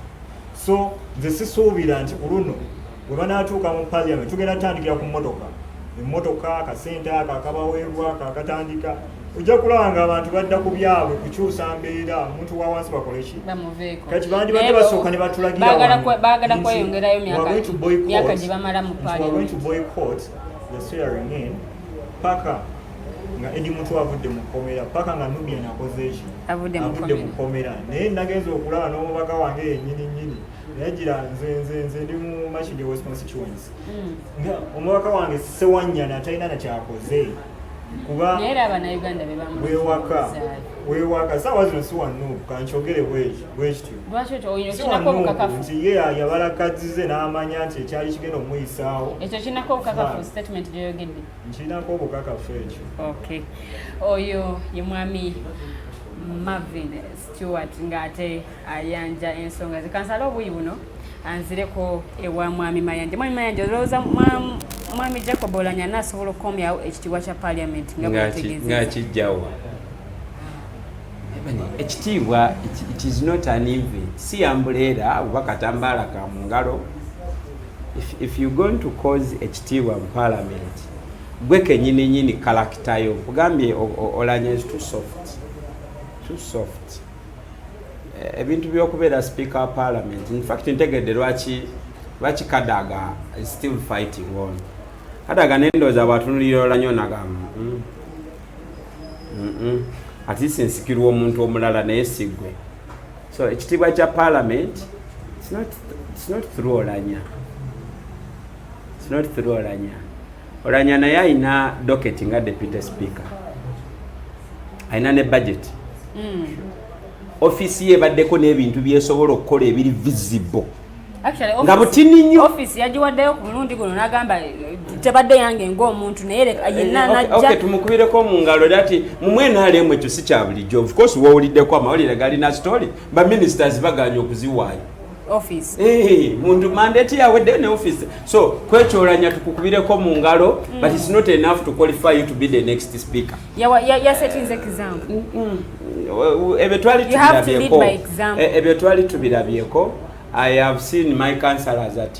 so nze sisuubira nti ku luno bwe banaatuuka mu parliament tugenda tutandikira ku emmotoka akasente ako akabaweebwa kakatandika ojja kulaba nga abantu badda ku byabwe kukyusa mbeera omuntu wa wansi bakole ki kati bandi badde basooka ne batulagira baagala kweyongerayo myaka gye bamala mu parliament boycott the swearing in paka nga edi muntu avudde mu kkomera paka nga Nubian akoze eki avudde mu kkomera naye nagenza okulaba n'omubaka wange yennyini yagira nze ndi mu Makindye West constituency nga omubaka wange Sewanyana talina nakyakoze kuba naye abannayuganda be weewaka saawa zino si wano kankyogere bwekityo nti ye yabalakazize n'amanya nti ekyali kigenda omuyisaawo ekyo kinako obukakafu statement gyoyogedde nkinako obukakafu ekyo oyo ye mwami Marvin Stewart ng'ate ayanja ensonga zikansala obuyi buno anzireko ewa mwami Mayanja olowooza mwami Jacob Oulanyah asobola okukomyawo ekitiibwa kya parliament nga kijjawa ekitiibwa it is not an event si ambuleera oba katambaala ka mu ngalo if you going to cause ekitiibwa mu parliament gwe kenyininyini kalakitayo kugambye Oulanyah is too soft ebintu by'okubeera speaker of parliament in fact ntegedde lwaki Kadaga is still fighting on Kadaga nendoza batunulira Oulanyah nagamba At least nsikirwa omuntu omulala naye sigwe. So ekitiibwa kya parliament it's not through Olanya. It's not through Olanya. Olanya naye ayina docket nga deputy speaker. Ayina ne budget. Office ye baddeko n'ebintu byesobola okukola ebiri visible. Actually, office yagiwaddeyo ku mulundi guno n'agamba tebadde yange ng'omuntu naye yenna najja. Okay, tumukubireko mu ngalo dati mumwe naalemu ekyo si kya bulijjo. Of course wawuliddeko amawulire galina story ba ministers baganya okuziwaayo. Office. Mundu mandate yaweddeyo ne office. So kwekyolanya tukukubireko mu ngalo but it's not enough to qualify you to be the next speaker. Ya setting example. You have to lead by example. Ebyo tubirabyeko. I have seen my councillors at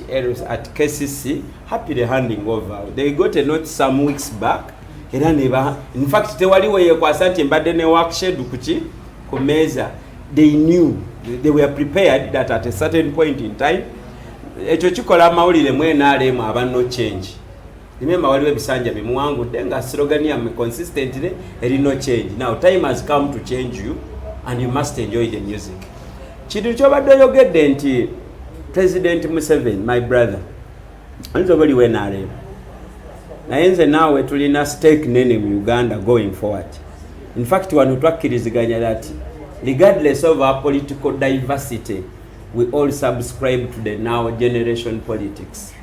KCC happily handing over. They got a note some weeks back. In fact, tewaliwo yekwasa nti mbadde ne workshop ku meza. They knew, they were prepared that at a certain point in time, ekyo kikola amawulire mwenaalemu aba no change. Remember waliwo ebisanja bimuwangudde nga slogan yammwe consistently eri no change. Now time has come to change you and you must enjoy the music. Kintu kyobadde oyogedde nti President Museveni, my brother, nzo bali wenaalemu. Naye nze naawe tulina stake nene mu Uganda going forward. In fact, wano twakkiriziganya that regardless of our political diversity, we all subscribe to the now generation politics.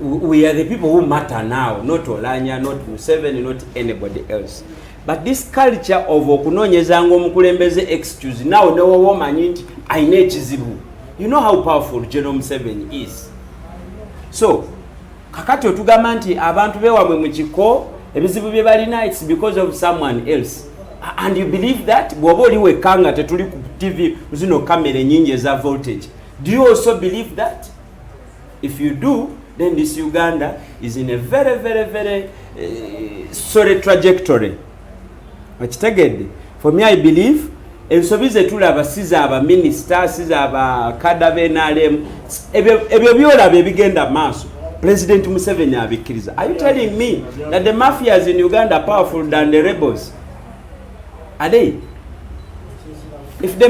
We are the people who matter now, not Olanya, not Museveni, not anybody else. But this culture of okunonyezanga omukulembeze excuse now no woman nti aine ekizibu. You know how powerful General Museveni is. So kakati otugamba nti abantu bewamwe mu kiko ebizibu bye balina it's because of someone else. And you believe that? Bwoba oli wekanga tetuli ku TV zino kamera nyingi eza voltage. Do you also believe that? If you do, then this Uganda is in a very, very, very sorry trajectory. Wakitegedde. For me, I believe ensobi ze tulaba siza aba minister, siza aba kada benalem, ebyo byolaba ebigenda maaso. President Museveni abikkiriza. Are you telling me that the mafias in Uganda are powerful than the rebels? Are they? If the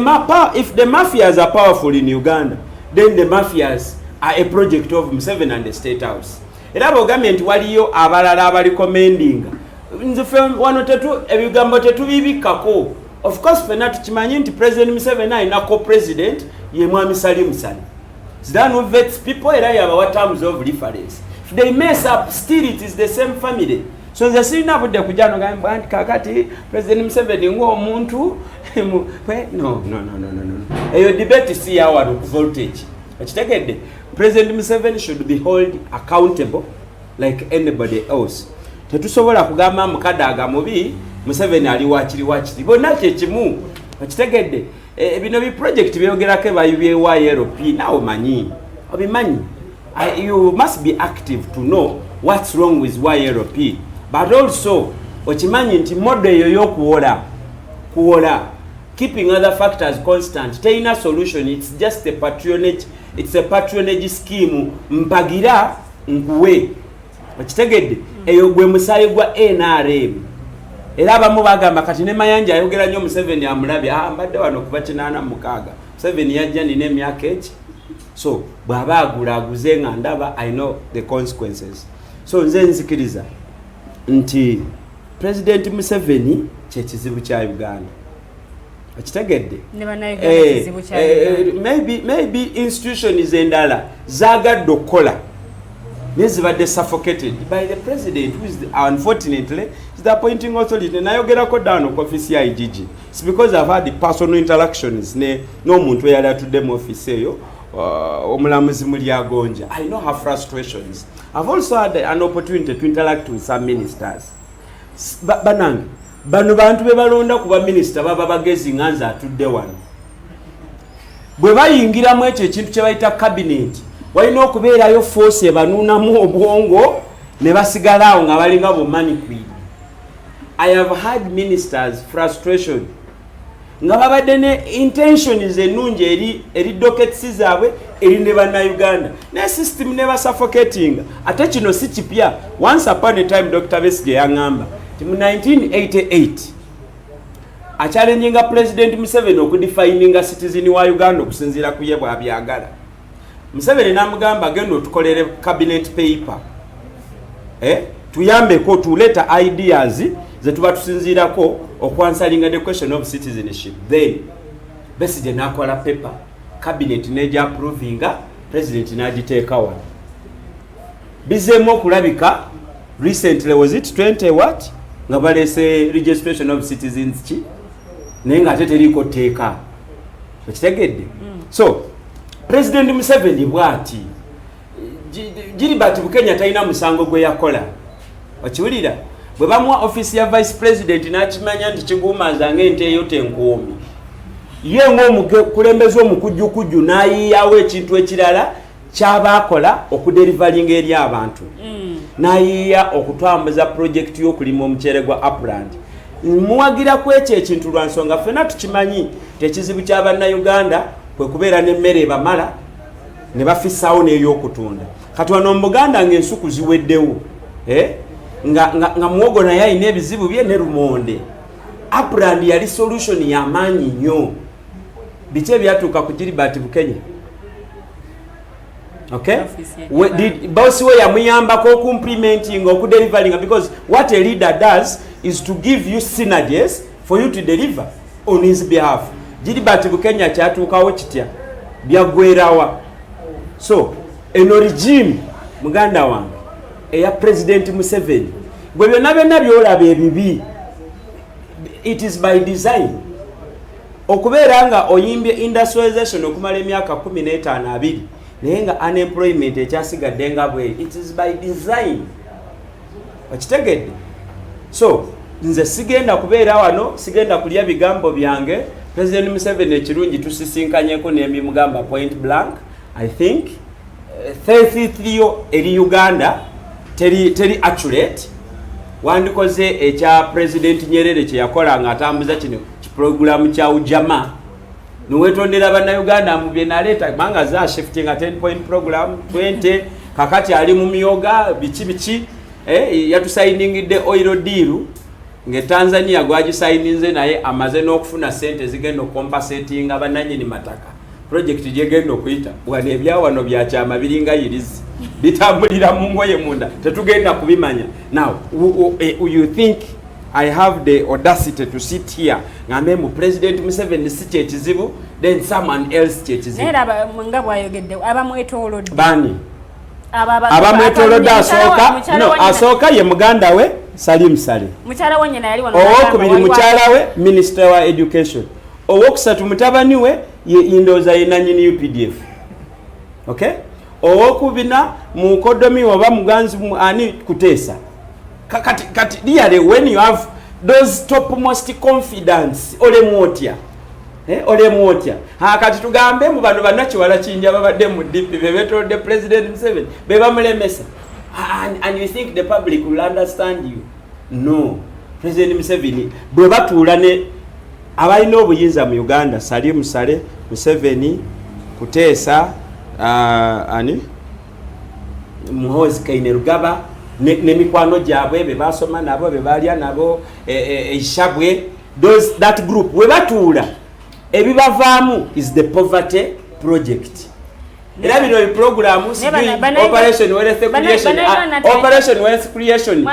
mafias are powerful in Uganda, then the mafias are a project of Museveni and the State House. Era government waliyo abalala abali commending. Nzife wano ebigambo tetubibikako. Of course fena tukimanyi nti President Museveni ayina co-president ye Mwami Salim Saleh. That no vets people era yabawa terms of reference. If they mess up, still it is the same family. So nze sirina budde kujano gamba nti kakati President Museveni ng'omuntu no. Eyo debate si yawa voltage. Akitegedde President Museveni should be held accountable like anybody else. Tetusobola kugamba mukadaga mubi Museveni ali wakiri bonna kyekimu. Akitegedde bino bi project byogerako bayibyewa YLP nawo manyi obimanyi. You must be active to know what's wrong with YLP. But also okimanyi nti model eyo y'okuwola keeping other factors constant teyina solution. It's just a patronage. It's a patronage scheme. Mpagira nkuwe. Okitegedde eyo gwe musayi gwa NRM. Era abamu bagamba kati ne Mayanja ayogera nnyo Museveni amulabye mbadde wano kuva 86 Museveni yajja nina emyaka eki. So bw'aba agulaguze nga ndaba I know the consequences. So nze nzikiriza nti President Museveni kyekizibu kya Uganda. Akitegedde maybe institutions endala zagadde okukola nezibadde suffocated by the president who is unfortunately is the appointing authority. Nayogerako down ku office ya IGG. It's because I've had the personal interactions n'omuntu eyali atudde mu office eyo omulamuzi Mulyagonja. I know her frustrations. I've also had an opportunity to interact with some ministers. Banange bano bantu be balonda kuba minister baba bagezi nganza atudde wano. Bwe bayingiramu ekyo ekintu kye bayita cabinet walina okubeerayo force ebanuunamu obwongo ne basigalawo nga balinga bumanyikwiri. I have had ministers frustration nga babadde ne intentions ennungi eri dockets zaabwe eri ne bannayuganda ne system ne basuffocating. Ate kino si kipya. Once upon a time Dr. Besigye yaŋŋamba mu 1988 achallenginga President Museveni okudefininga citizen wa Uganda okusinziira ku ye bw'abyagala. Museveni n'amugamba agenda otukolere cabinet paper tuyambeko tuleta ideas ze tuba tusinziirako okwansalinga the question of citizenship. Then Besigye n'akola paper, cabinet neja approvinga, president n'agiteeka wano. Bizeemu okulabika recently, was it 20 what nga balese registration of citizens ki naye nga ate teriiko teeka okitegedde. So President Museveni bw'ati Gilbert Bukenya talina musango gwe yakola okiwulira bwe bamuwa office ya vice president n'akimanya nti kiguumaza ng'ente eyo tenkuumi ye ng'omukulembeze omukujjukujju n'ayiyawo ekintu ekirala ky'abaakola okuderivalinga eri abantu n'ayiya okutambuza project y'okulima omuceere gwa Upland. Muwagira ku ekyo ekintu lwa nsonga ffenna tukimanyi tekizibu kya bannayuganda kwe kubeera n'emmere ebamala ne bafissaawo n'ey'okutunda. Kati wano mu Buganda ng'ensuku ziweddewo nga muwogo naye alina ebizibu bye ne lumonde. Upland yali solution y'amaanyi nnyo. Biki ebyatuuka ku Gilbert Bukenya? Okay? Boss we yamuyambako complimenting okudelivering, because what a leader does is to give you synergies for you to deliver on his behalf. Gilbert Bukenya kyatuukawo kitya byagwerawa. So eno regime muganda wange eya President Museveni gwe byonna byonna byolaba ebibi, it is by design. Okubeera nga oyimbye industrialization okumala emyaka 15-20 naye nga unemployment ekyasigadde nga bwe, it is by design. Okitegedde? So nze sigenda kubeera wano, sigenda kulya bigambo byange. President Museveni ekirungi tusisinkanyeko n'emimugamba point blank. I think 33 eri Uganda teri accurate. Wandikoze ekya President Nyerere kye yakola nga atambuza kino kiprogulamu kya Ujama. Nuwetondera bannayuganda mu bye naleeta manga za shifting a 10-point program 20 kakati ali mu miyoga biki yatusayiningidde oil deal nge Tanzania gwagisayinze naye amaze n'okufuna sente zigenda compensating abannanyini mataka. Project gyegenda okuyita wane ebyawano bya kyama biringa yirizi bitambulira mu ngoye munda tetugenda kubimanya. Now you think I have the audacity to sit here ngambe mu President Museveni si kyekizibu then someone else kyekizibu. Era ngabwa ayogedde abamwetolodde bani abamwetolodde asooka ye muganda we Salim Sale, mukyala we nyina yali wano, owokubiri mukyala we Minister wa Education, owokusatu mutabani we ye Indoza ye nanyini UPDF. Okay? Owokubina mukodomi oba muganzi ani Kuteesa. Kati really when you have those topmost confidence ole mwotya kati tugambe mu bano bannakiwala kinja babadde mu DP bebetolodde President Museveni bebamulemesa and you think the public will understand you? No. President Museveni bwe batuula ne abalina obuyinza mu Uganda, Salim Sale, Museveni, Kuteesa, ani Muhoozi Kainerugaba ne mikwano gyabwe be basoma nabo be balya nabo Ishabwe, that group we batuula ebibavaamu is the poverty project. Era bino program operation wealth creation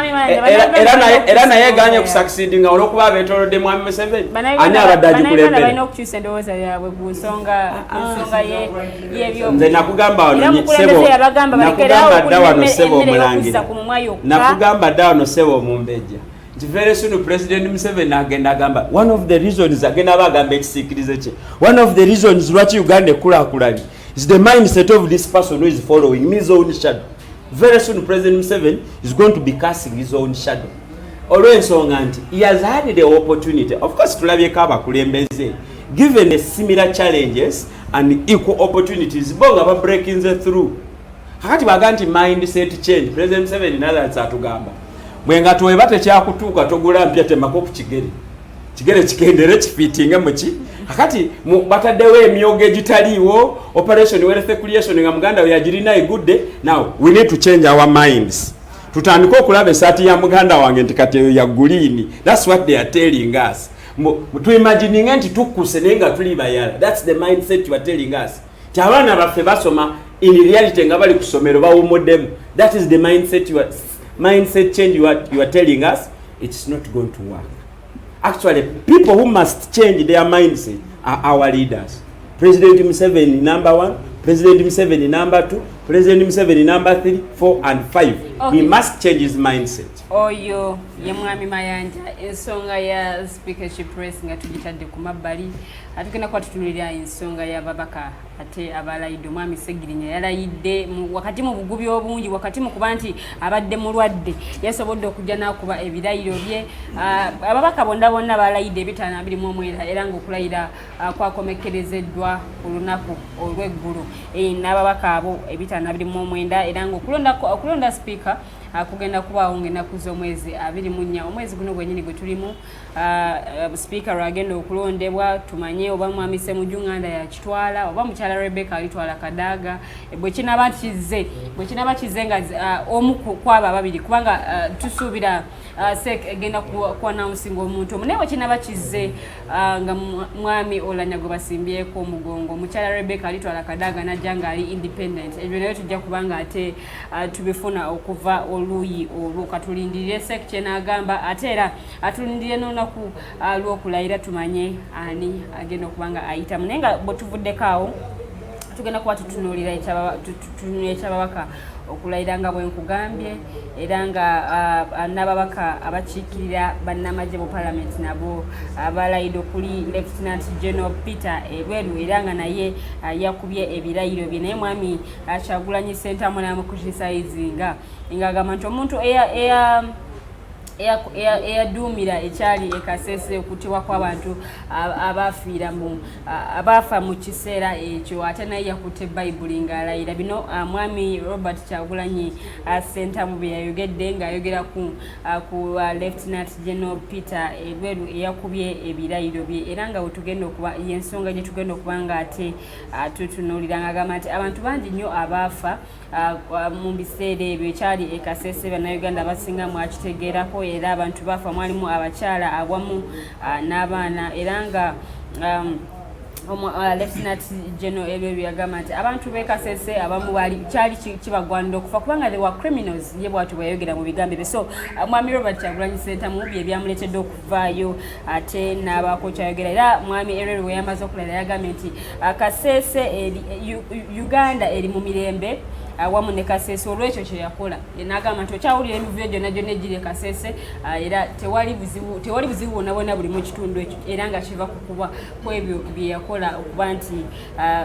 era naye ganye ku succeeding olwokuba betolodde Mwami Museveni ani abaddaji kulembera balina okukyusa endowooza yaabwe ku nsonga y'ebyo. Nze nakugamba wano sebo nakugamba dda wano sebo omumbejja very soon President Museveni agenda agamba one of the reasons agenda bagamba ekisiikirize kye, one of the reasons lwaki Uganda ekulakulanye is the mindset of this person who is following his own shadow. Very soon President Museveni is going to be casting his own shadow. Olw'ensonga nti he has had the opportunity, of course tulabyeko abakulembeze, given the similar challenges and equal opportunities bonga ba breaking through. Hakati baga nti mindset change President Museveni nazo atugamba mwenga tuweba tekyakutuuka togula mpya temako ku kigere kikendere kifitinga muki akati bataddewo emyogo egitaliiwo operation wealth creation nga muganda we yagirina egudde. Now we need to change our minds. Tutandika okulaba esaati ya muganda wange nti kati ya green. That's what they are telling us. to imagining nti tukuse nenga tuli bayala. That's the mindset you are telling us. Abaana baffe basoma in reality nga bali kusomero bawummudemu. That is the mindset change you are telling us. It's not going to work. Actually, people who must change their mindset are our leaders. President Museveni number 1, President Museveni number 2, President Museveni number 3, 4 and 5. Okay. He must change his mindset. Oyo ye mwami Mayanja ensonga ya speakership race nga tugitadde ku mabbali atugenda kwa tutulira ensonga ya babaka ate abalayidde mwami Segirinya yalayidde wakati mu bugubi obungi wakati mu kuba nti abadde mulwadde yasobodde okujja n'akuba ebirayiro bye ababaka bonna balayidde ebitaano abiri mu omwenda era ng'okulayira kwakomekerezeddwa ku lunaku olw'eggulu n'ababaka abo ebitaano abiri mu omwenda era ng'okulonda speaker kugenda kubaawo ng'ennaku z'omwezi 24 omwezi guno gwennyini gwe tulimu speaker agenda okulondebwa tumanye oba mwami Ssemujjunganda yakitwala oba mukyala Rebecca alitwala Kadaga bwe kinaba kize nga omu kwaba babiri kubanga tusuubira egenda ku announcing omuntu omu naye bwe kinaba kize nga mwami Oulanyah gwe basimbyeko omugongo mukyala Rebecca alitwala Kadaga najja nga ali independent ebyo nayo tujja kubanga ate tubifuna okuva oluyi olwo katulindirire section agamba ate era atulindire n'olunaku lw'okulayira tumanye ani agenda okubanga ayitamu naye nga bwe tuvuddekaawo tugenda kuba tutunuulira ekyababaka okulayira nga bwe nkugambye era nga n'ababaka abakiikirira bannamagye mu parliament nabo abalayidde okuli Lieutenant General Peter Elweru era nga naye yakubye ebirayiro bye naye mwami Kyagulanyi Ssentamu n'amukriticizinga ng'agamba nti omuntu eyaduumira ekyali ekasese okutibwa kw'abantu abaafa mu kiseera ekyo ate naye yakutte Bayibuli ng'alayira bino mwami Robert Kyagulanyi Ssentamu bye yayogedde ng'ayogera ku Lieutenant General Peter Elweru eyakubye ebirayiro bye era nga wetugenda okuba yensonga gye tugenda okuba nga ate tutunuulira ng'agamba nti abantu bangi nnyo abaafa mu biseera ebyo ekyali ekasese bannayuganda abasinga mwakitegeerako era abantu bafa mwalimu abakyala awamu n'abaana era nga Lieutenant General Elweru yagamba nti abantu b'ekasese abamu kyali kibagwanira okufa kubanga they were criminals ye bwatu bwayogera mu bigambo bye so mwami Robert Kyagulanyi Ssentamu bye byamuleetedde okuvaayo ate n'abaako kyayogera era mwami Elweru we yamaze okulala yagambye nti kasese Uganda eri mu mirembe wamu ne kasese olwekyo kye yakola n'agamba nti okyawulira emivuyo gyonna egiri e kasese era tewali buzibu bwonna buli mu kitundu ekyo era nga kiva kukuba kwebyo bye yakola okuba nti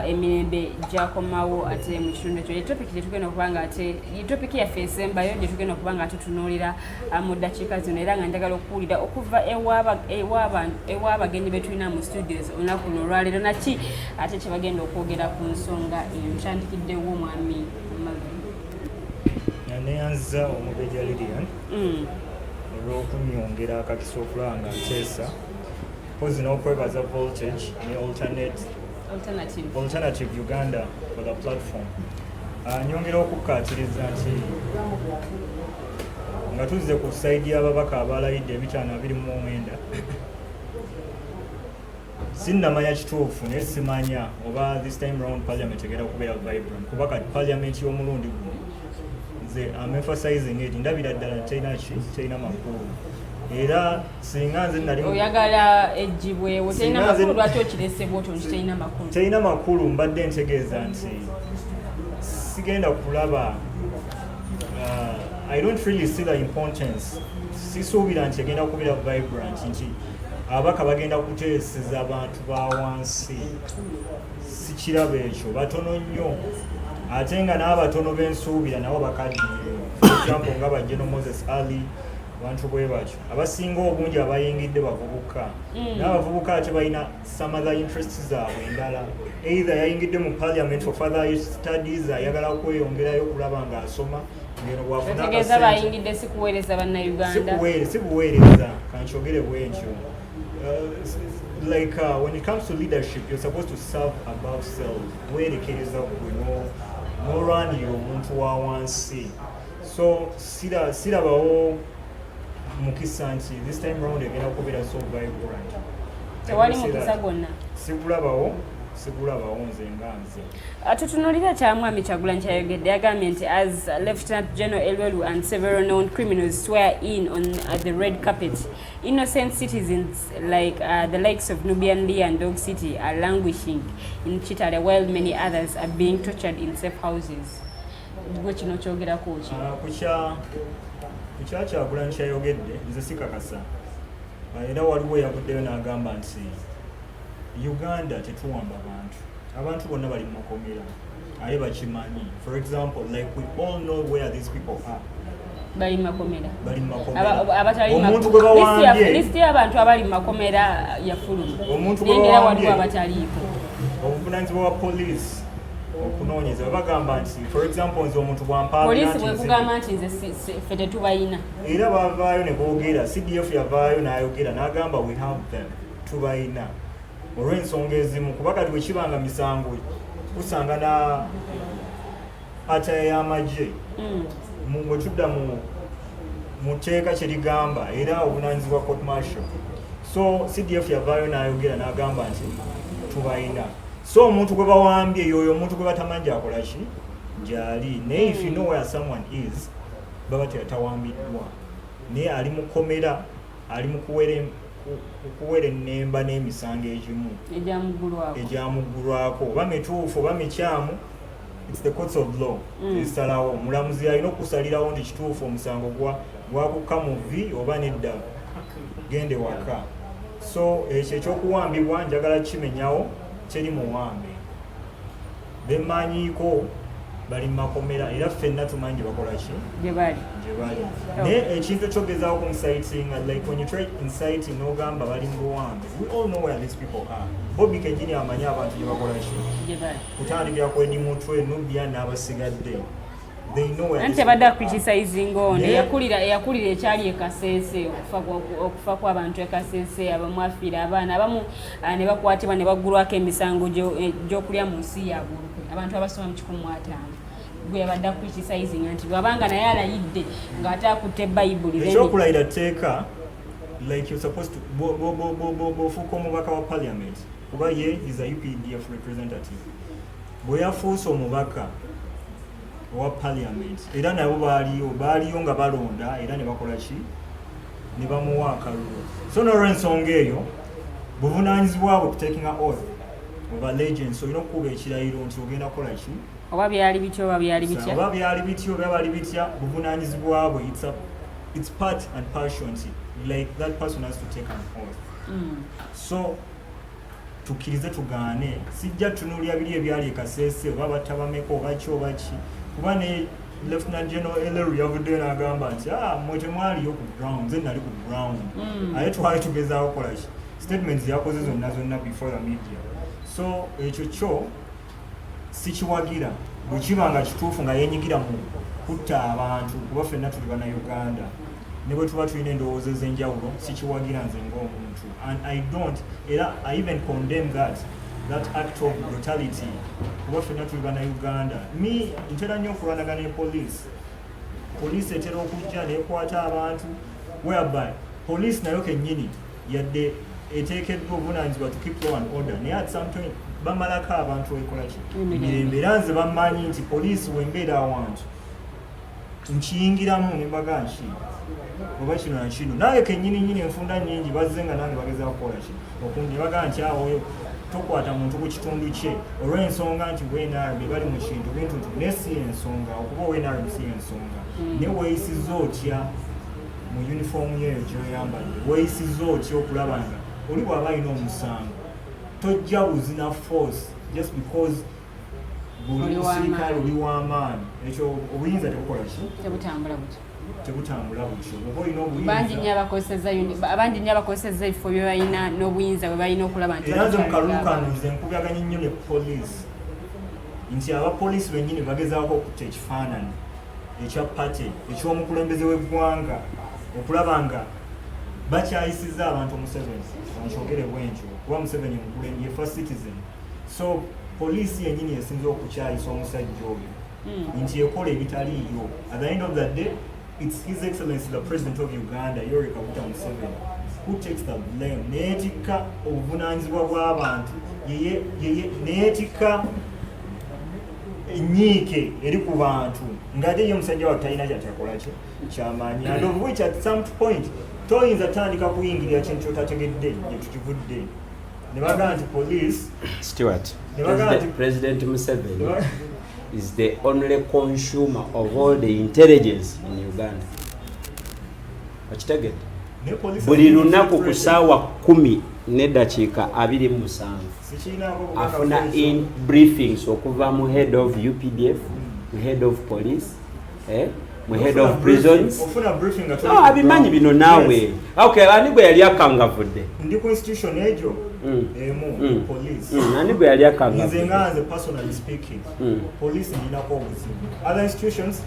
emirembe gyakomawo ate mu kitundu ekyo etopiki gyetugenda okuba nga ate etopiki yaffe esembayo gyetugenda okuba nga tutunuulira mu ddakiika zino era nga njagala okuwulira okuva ew'abagenyi betulina mu studios olunaku luno olwaleero naki ate kye bagenda okwogera ku nsonga eyo ntandikiddewo mwami neyanza omubeja Lilian olw'okunyongera akakisa okulaba nga nteesa pozi n'okwebaza Voltage ne Alternative Uganda for the platform nyongera okukkaatiriza nti nga tuzze ku saidi y'ababaka abalayidde ebitaano 29 sinnamanya kituufu naye simanya oba this time round parliament egenda kubeera vibrant kuba kati parliament y'omulundi guno nze am emphasizing it ndabira ddala terina makulu era singa nze nali oyagala ejjibwewo terina makulu lwaki okiresebwa otyo nti terina makulu mbadde ntegeeza nti sigenda kulaba I don't really see the importance sisuubira nti egenda kubeera vibrant nti abaka bagenda kuteeseza abantu ba wansi sikiraba ekyo batono nnyo ate nga n'abatono b'ensuubira nabo bakadde example nga bajeno Moses Ali abantu bwe batyo abasinga obungi abayingidde bavubuka n'abavubuka ate balina some other interests zaabwe endala either yayingidde mu parliament for further studies ayagala kweyongerayo kulaba ng'asoma ngeno bwafuna akategeeza bayingidde sikuweereza bannayuganda sikuweereza kankyogere bwentyo like when it comes to leadership you're supposed to serve above self weerekereza gwe n'olwanirira omuntu wa wansi so sirabawo mukisa nti this time round egenda kubeera so vibrant tewali mukisa gonna sigulabawo nze nga nze. Tutunuulira Kyamwami Kyagulanyi kyayogedde yagambye nti as Lieutenant General Elwelu and several known criminals swear in on the red carpet, innocent citizens like the likes of Nubian Lee and Dog City are languishing in Kitale while many others are being tortured in safe houses. Gwe kino kyogerako ki? Ku Kyagulanyi kyayogedde nze sikakasa era waliwo yavuddeyo n'agamba nti Uganda tetuwamba abantu bonna bali mu makomera aye bakimanyi. For example, like we all know where these people are. Bali mu makomera omuntu gwe bawambye listi y'abantu abali mu makomera yafuluma omuntu nengera waliwo abataliiko obuvunaanyizibwa bwa poliisi okunoonyeza bagamba nti for example nze omuntu bwampaapoliisi bwekugamba nti nze ffe tetubayina era bavaayo ne boogera CDF yavaayo n'ayogera n'agamba we have them tubayina olw'ensonga ezimu kuba kati bwekibanga misango kusanga na ataya y'amagye bwe tudda mu tteeka kye ligamba era obunaanyizibwa court martial. So CDF yavaayo n'ayogera n'agamba nti tubayina. So omuntu gwe bawambye yoyo omuntu gwe batamanyi akola ki gyali naye if you know where someone is baba tewambiddwa naye ali mu komera ali mu kuwera ennemba n'emisango egimu egyamuggulwako oba mituufu oba mikyamu. It's the courts of law ezisalawo omulamuzi alina okusalirawo nti kituufu omusango gwakukka mu vi oba nedda gende waka. So ekyo ekyokuwambibwa njagala kimenyawo kiri muwambe bemanyiiko bali mu makomera era ffenna tumanyi gye bakola ki gye bali naye ekintu kyogezaawo ku inciting like when you try inciting n'ogamba bali mu buwambe we all know where these people are. Bobby Kejini amanyi abantu gye bakola ki kutandikira ku Edi Mutwe Nubia n'abasigadde anti abadde acriticizing ono eyakulira ekyali ekaseese okufa kw'abantu ekaseese abamu afiira abaana abamu ne bakwatibwa ne baggulwako emisango gy'okulya mu nsi yaabwe abantu abasoma mu 15 gwe yabadde acriticizing nti bwabanga naye alayidde ng'ate akutte bayibuli ekyokulayira tteeka like you're supposed to bofuuka omubaka wa parliament kuba ye is a UPDF representative bwe yafuuse omubaka wa parliament era nabo baaliyo nga balonda era ne bakola ki ne bamuwa akalulu. So n'olw'ensonga eyo buvunaanyizibwa bwe taking an oath of allegiance olina okukuba ekirayiro nti ogenda kukola ki oba byali bityo oba byali bitya oba byali bityo oba byali bitya buvunaanyizibwa bwe it's part and passion like that person has to take an oath. So tukkirize tugaane sijja tunuulya biri ebyali ekaseese oba batabameko oba ki oba ki kuba ne Lieutenant General Elwelu yavuddeyo n'agamba nti mwe temwaliyo ku ground nze nali ku ground aye twali tugezaawo kukola ki statements yakoze zonna before the media. So ekyo kyo sikiwagira bwe kiba nga kituufu nga yenyigira mu kutta abantu kuba ffenna tuli bannayuganda ne bwe tuba tulina endowooza ez'enjawulo sikiwagira nze ng'omuntu and I even condemn that act of brutality kuba ffenna tuli bannayuganda. Ntera nnyo okulwanagana ne poliisi etera okujja neekwata abantu whereby poliisi nayo kennyini yadde eteekeddwa obuvunaanyizibwa to keep law and order naye at some point bamalako abantu ekola ki emirembe era nze bamanyi nti poliisi wembeera awantu nkiyingiramu ne mbaga nki oba kino na kino naye kennyini enfunda nnyingi bazze nga nange bagezao kukola ki okundi baga nti awoyo tokwata muntu ku kitundu kye olw'ensonga nti WNRB bali mu kintu bintu ne si ensonga okuba WNRB si ensonga ne weeyisiza otya mu yunifoomu yeeyo gy'oyambadde weeyisiza otya okulaba nga oli bw'aba alina omusango tojja buzina force just because buli musirikale oli w'amaanyi ekyo obuyinza tebukola ki tebutambula butyo oba olina obuyinza abangi nnyo abakozesezza ebifo bye balina n'obuyinza bwe balina okulaba nti era nze mu kalulu kano nze nkubaganya nnyo ne poliisi nti abapoliisi bennyini bagezaako okutta ekifaananyi ekya pate eky'omukulembeze w'eggwanga okulaba nga bakyayisizza abantu Museveni bankyogere bwentyo kuba Museveni mukulembye first citizen. So poliisi yennyini esinze okukyayisa omusajja oyo nti ekola ebitaliiyo. At the end of the day it's His Excellency the President of Uganda Yoweri Kaguta Museveni who takes the blame neetikka obuvunaanyizibwa bw'abantu yeye neetikka enyiike eri ku bantu ng'ate ye omusajja wa talina kyatakola kyamaanyi and of which at some point toyinza tandika kuyingirira kintu kyotategedde gye tukivudde ne bagamba nti police Stuart, President Museveni is the only consumer of all the intelligence in Uganda. Wakitegedde? Buli lunaku ku ssaawa 10:27 afuna in briefings okuva mu head of UPDF, mu head of police, mu head of prisons. Abimanyi bino naawe. Okay, ani gwe yali akangavudde? Ndi ku institution ejo police. Ani gwe yali akangavudde? Nze personally speaking, police ndinako obuzibu. Other institutions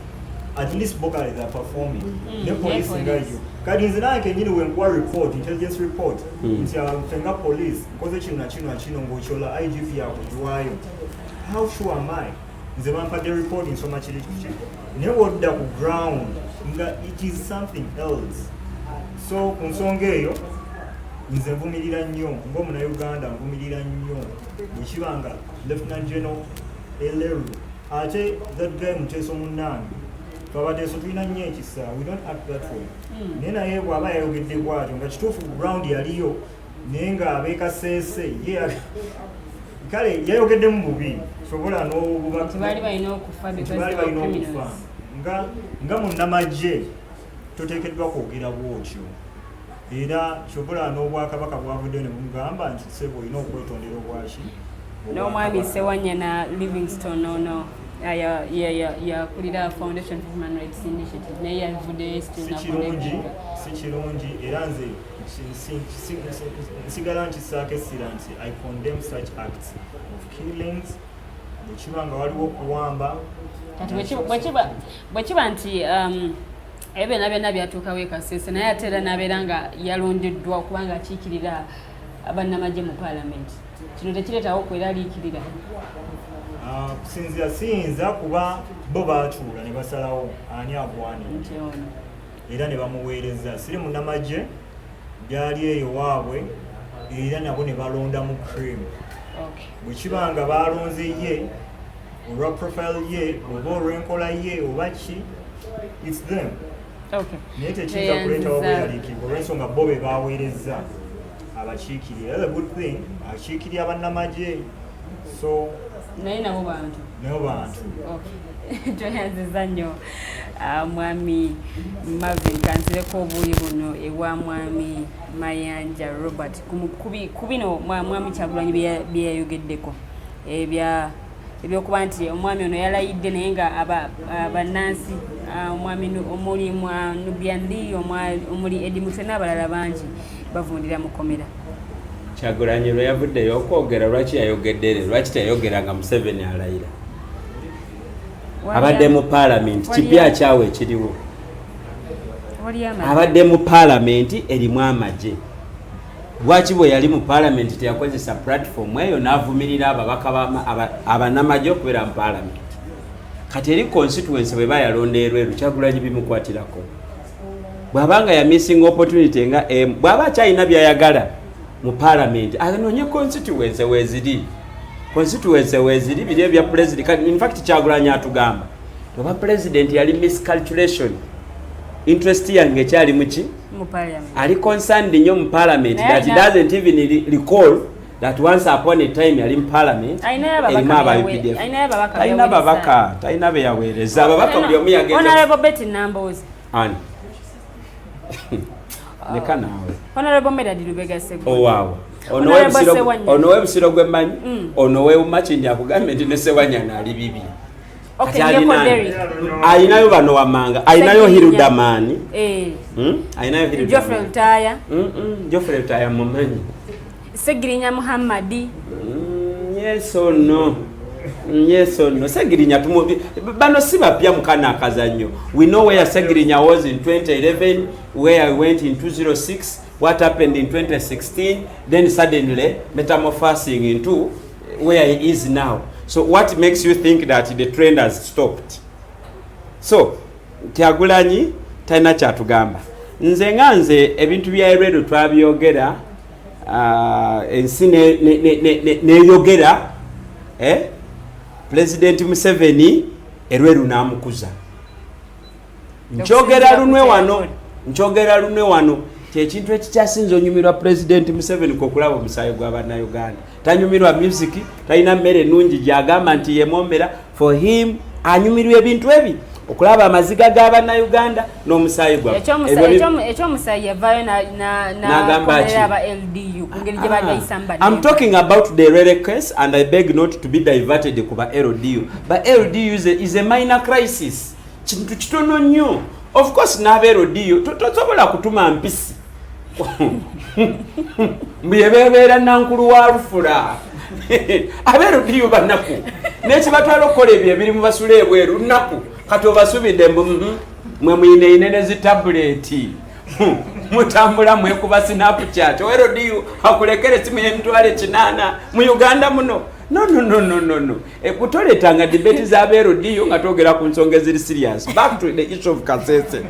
at least vocally they are performing. Ne police ngayo. Kadi nze nange nyine wenkuwa report, intelligence report. Nti abafenga police koze kino na kino ngochola IGP yakujuwayo. How sure am I? Nze bampadde report in so much literature. Ne wodda ku ground nga it is something else. So ku nsonga eyo nze nvumirira nnyo ng'omunnayuganda nvumirira nnyo bwekibanga Lieutenant General Eleru ate that guy Muteesa munnange twabateeso tulina nnyo ekisa, we don't act that way. Naye naye bw'aba yayogedde bw'atyo nga kituufu ground yaliyo naye ng'abeekaseese ye kale yayogedde mu bubi sobola n'obubaali balina okufa nga munnamagye toteekeddwa kwogera bwotyo era kyobola n'obwakabaka bwavudde ne mugamba nti sebo olina okwetondera obwaki n'omwami Ssewanyana Livingstone ono yakulira Foundation for Human Rights Initiative naye yavuddeyo si kirungi era nze nsigala nkisaako essira nti I condemn such acts of killings bwekiba nga waliwo okuwamba kati bwekiba nti ebyo byonna byatuukawo ekasese naye ate era n'abeera nga yalondeddwa okubanga akiikirira bannamagye mu paalamenti kino tekireetawo kweraliikirira kusinzira siyinza kuba bo baatuula ne basalawo ani agwanira era ne bamuweereza siri munnamagye byali eyo waabwe era nabo ne balonda mu cream bwekiba nga balonze ye olwa profile ye oba olw'enkola ye oba ki it's them naye tekiyinza kuleetawo bweraliikirwa olw'ensonga bo be baweereza abakiikirira that's a good thing akiikirira bannamagye so naye nabo bantu Toyanziza nnyo mwami Marvin kanzireko obuuyi buno ewa mwami Mayanja Robert ku bino mwami Kyagulanyi bye yayogeddeko ebyokuba nti omwami ono yalayidde naye nga bannansi omwami omuli Nubiandi omuli Edimutwe n'abalala bangi bavundira mu komera. Kyagulanyi lwe yavuddeyo okwogera lwaki yayogedde lwaki tayogera nga Museveni alayira abadde mu parliament kipya kyawe ekiriwo abadde mu parliament erimu amagye lwaki bwe yali mu parliament teyakozesa platform eyo n'avumirira ababaka abanamagye okubeera mu parliament kati eri constituency bwe bayalonda erweru Kyagulanyi bimukwatirako bw'abanga ya missing opportunity nga bw'aba akyalina byayagala mu parliament anoonye constituency weziri biri ebya president. In fact Kyagulanyi atugamba oba president yali miscalculation interest yange ekyali muki mu parliament ali concerned nnyo mu parliament that he doesn't even recall that once upon a time yali mu parliament ayina babaka talina be yaweereza ababaka buli omu yagenda Honorable Betty Nambozi ani neka naawe Honorable Medadi Lubega Sego wow ono webisiro gwemmanyi ono wewumakindi akugambye nti ne Ssewanyana ali bibi ayinayo bano wamanga ayinayo Hirudamani ayinayo Hirudamani Geoffrey Lutaya mumanyi Segirinya Muhammadi yes or no Segirinya bano si bapya mukana akazannyo. We know where Segirinya was in 2011, where he went in 2006, what happened in 2016, then suddenly metamorphosing into where he is now. So what makes you think that the trend has stopped? So Kyagulanyi talina kyatugamba nze ebintu bya Erweru twabyogera ensi neyogera President Museveni Erweru namukuza nkyogera lunwe wano kyekintu ekikyasinze onyumirwa President Museveni kokulaba omusaayi gw'Abannayuganda tanyumirwa music talina mmere ennungi gyagamba nti yemombera for him anyumirwa ebintu ebi okulaba amaziga g'Abannayuganda n'omusaayi gwa ekyomusaayi yavaayo n'akolera aba LDU ku ngeri gye bali bayisamba. I'm talking about the Rere case and I beg not to be diverted ku ba LDU. But LDU is a minor crisis. Kintu kitono nnyo. Of course n'aba LDU tosobola kutuma mpisi. Mbebeera nankulu wa Rufula. Aba LDU banaku. N'ekibatwala okukola ebyo ebirimu basula ebweru nnaku. Kati obasubidde mwe muyine inene zi tablet mutambula mwekuba Snapchat LDU hakulekere simu y'emitwale 8 mu Uganda muno no kutoletanga debate za LDU nga togera ku nsonga ziri serious. Back to the issue of Kasese.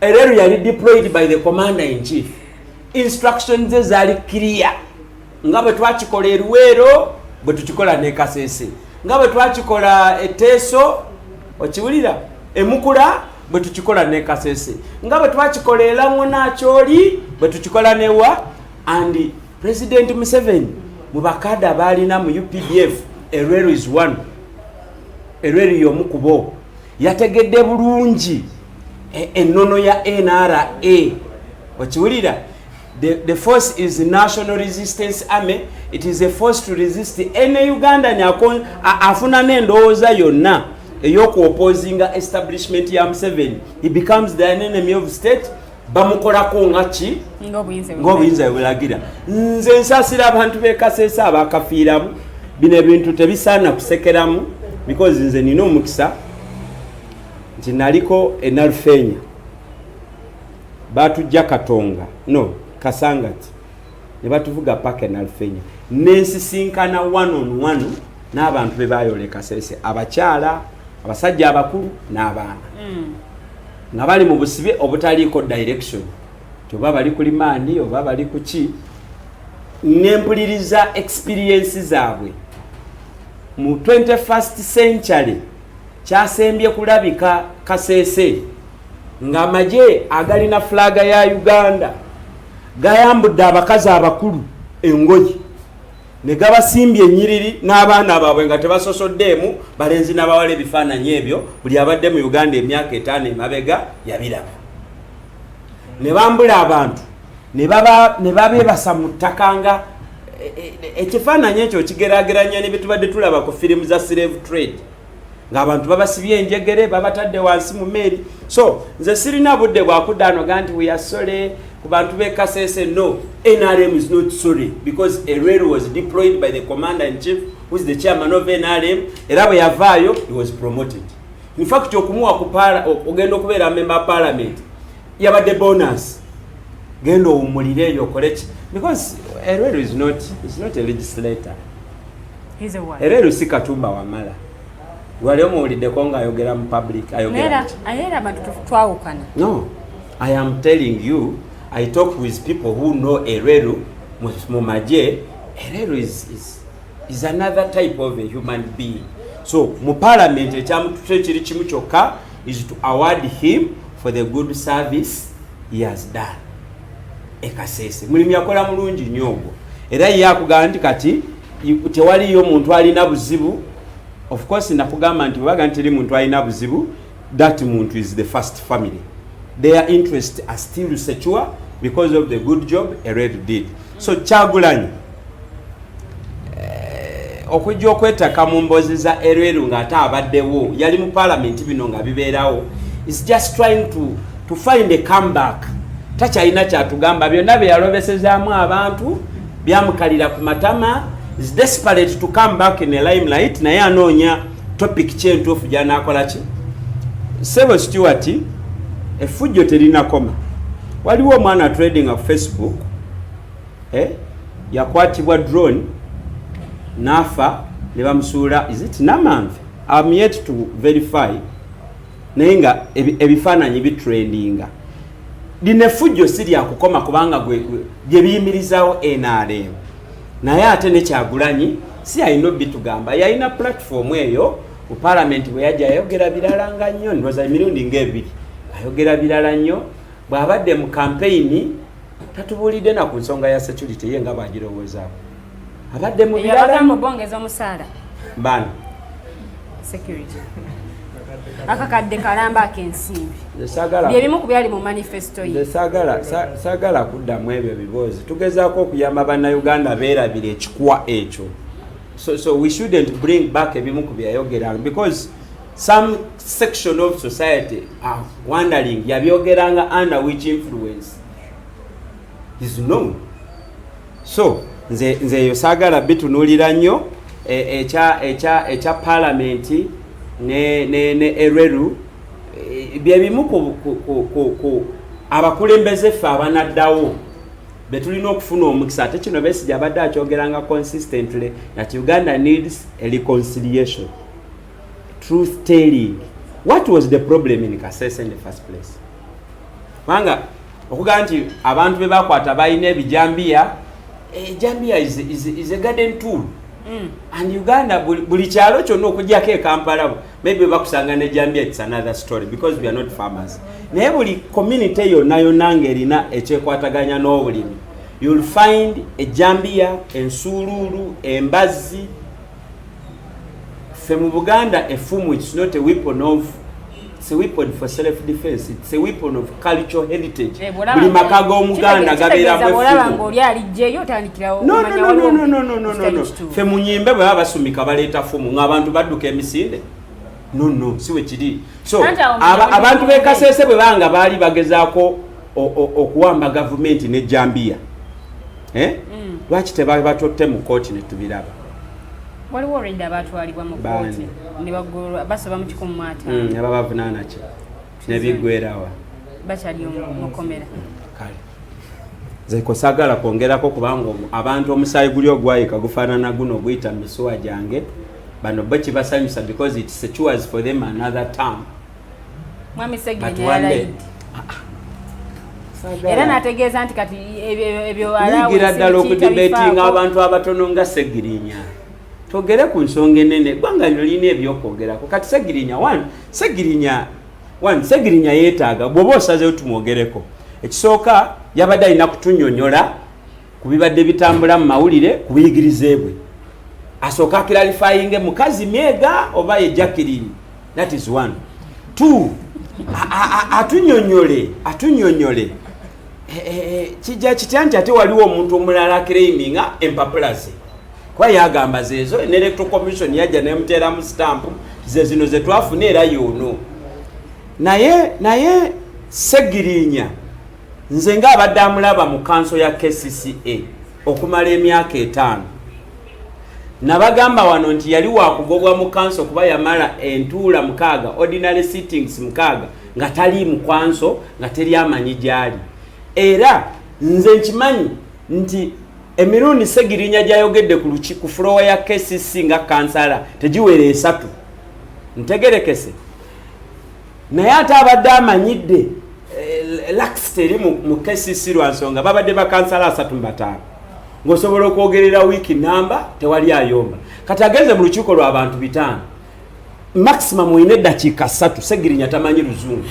LDU yali deployed by the commander in chief. Instructions zali clear nga bwe twakikola Erwero bwe tukikola ne Kasese nga bwe twakikola Eteso okiwulira Emukula bwe tukikola ne Kasese nga bwe twakikola Nakyoli bwe tukikola newa and President Museveni mu bakada balina mu UPDF Erweru is one. Erweru y'omu kubo yategedde bulungi ennono ya NRA okiwulira. The force is the National Resistance Army. It is a force to resist any Uganda nyakon afuna n'endowooza yonna eyoku opposinga establishment ya Museveni. He becomes the enemy of state. Bamukolako ngaki ng'obuyinza bwelagira. Nze nsasira abantu b'e Kasese abakafiiramu bino ebintu tebisaana kusekeramu because nze nina omukisa nti naliko e Nalufenya batujja Katonga Kasangati ne batuvuga paka Nalufenya n'ensisinkana one on one n'abantu be bayole Kasese abakyala abasajja abakulu n'abaana nga bali mu busibe obutaliko direction toba bali ku limandi oba bali ku ki nempuliriza experience zaabwe mu 21st century kyasembye kulabika Kasese nga amaje agalina flaga ya Uganda gayambudde abakazi abakulu engoyi ne gabasimbye ennyiriri n'abaana baabwe nga tebasosoddeemu balenzi n'abawala ebifaananyi ebyo buli abadde mu Uganda emyaka 5 emabega yabiraba ne bambula abantu ne babeebasa mu ttaka nga ekifaananyi ekyo kigeraageranya ne bye tubadde tulaba ku firimu za slave trade ng'abantu babasibye enjegere babatadde wansi mu meeri. So nze sirina budde bwakuddaano ga nti we are sorry ku bantu b'e Kasese. No, NRM is not sorry because Erweru was deployed by the commander-in-chief who is the chairman of NRM. Era bwe yavaayo he was promoted. In fact okumuwa ogenda okubeera member of parliament yabadde bonus genda owumulireeyo okoleki because Erweru is not a legislator. He's a what? Erweru si Katumba Wamala. Wale omuwuliddeko ng'ayogera mu public ayogera twawukana. No, I am telling you, I talk with people who know Erweru mu maje. Erweru is another type of a human being. So mu parliament ekyamutute kiri kimu kyokka is to award him for the good service he has done. Kasese mulimu yakola mulungi nnyo ogwo era ye akugamba nti kati tewaliyo muntu alina buzibu. Of course nakugamba nti bwaga nti muntu alina buzibu, that muntu is the first family. Their interests are still secure because of the good job Erweru did. So Kyagulanyi okujja okwetaka mu mbozi za Erweru ng'ate abaddewo yali mu parliament bino nga bibeerawo is just trying to find a comeback. Takyalina kyatugamba byonna bye yalobesezaamu abantu byamukalira ku matama. Is desperate to come back in the limelight naye anoonya topic kyentuufu gy'anaakola ki. Sebo Stewart effujjo terinakoma. Waliwo omwana trading of Facebook yakwatibwa drone n'afa ne bamusuula is it Namanve? I'm yet to verify naye nga ebifaananyi bitrendinga linefujjo siri akukoma kubanga gye biyimirizawo NRM naye ate ne Kyagulanyi si alina bitugamba yalina platform eyo ku parliament bwe yajja ayogera birala nga nnyo ndowooza emirundi ng'ebiri ayogera birala nnyo bw'abadde mu campaign tatubulidde na ku nsonga ya security ye nga bagirowoozaako abadde mu birala mu bongeza omusaala bana security akakadde kalamba akensimbi byebimu ku byali mu manifesto ye saagala kuddamu ebyo bibuuzi tugezaako okuyamba bannayuganda beerabira ekikwa ekyo so we shouldn't bring back ebimu ku byayogeranga because some section of society are wondering yabyogeranga under which influence is known so nze eyo saagala bitunuulira nnyo ekya parliament ne Erweru byebimu ku abakulembeze ffe abanaddawo betulina okufuna omukisa ate kino Besigye abadde akyogeranga consistently that Uganda needs a reconciliation, truth telling. What was the problem in Kasese in the first place? Manga okugamba nti abantu be bakwata balina ebijambiya ejambiya is a garden tool. And Uganda buli kyalo kyonna okujjako e Kampala maybe bakusanga ne Jambia, it's another story because we are not farmers. Naye buli community yonna ng'erina ekyekwataganya n'obulimi. You'll find a Jambia, Ensululu, Embazzi. Ffe mu Buganda effumu it's not a weapon it's a weapon for self-defense. It's a weapon of cultural heritage. Buli maka g'Omuganda gabeeramu effumu. No. Ffe mu nnyimbe bwe baba basumika baleeta ffumu ng'abantu badduka emisinde. No, si we kiri. So abantu b'e Kasese bwe banga baali bagezaako okuwamba gavumenti ne Jambia. Lwaki tebaali batotte mu kooti ne tubiraba? Waliwo already abatwalibwa mu kooti ne bagolwa basaba mu kikumu mwata. Ababavunaana ki n'ebiggwerawa bakyali mukomera. Kale zeko sagala kwongerako kubanga abantu omusaayi guli ogwayika gufaanana guno oguyita misuwa gyange bano bakibasanyusa because it secures for them another term. Mwami Segenya yalaidi era nategeeza nti kati ebyo alawe ddala okudibetinga abantu abatono nga Segirinya togere ku nsonga enene gwanga lina ebyokwogerako kati Segirinya yeetaaga bw'oba osazeewo tumwogereko. Ekisooka yabadde alina kutunnyonnyola ku bibadde bitambula mu mawulire ku buyigirize bwe asooka akiralifayinge mukazi myega oba ye Jacqueline. That is one. Two, atunnyonnyole kijja kitya nti ate waliwo omuntu omulala claiminga empapula ze kuba yagamba zeezo ne Electoral Commission yajja nemuteeramu stamp ze zino ze twafuna era yoono naye Segirinya nze nga abadde amulaba mu kanso ya KCCA okumala emyaka 5 nabagamba wano nti yali wakugobwa mu kanso kuba yamala entuula 6 ordinary sittings 6 nga tali mu kwanso nga teri amanyi gyali era nze nkimanyi nti emirundi Segirinya gyayogedde ku floor ya KCC nga kansala tegiwere 3 ntegerekese naye ate abadde amanyidde laxteri mu KCC lwansonga babadde bakansala 3 ng'osobola okwogerera wiiki namba tewali ayomba kati agenze mu lukiiko lw'abantu 5 maximum ine eddakiika 3 Segirinya tamanyi luzungu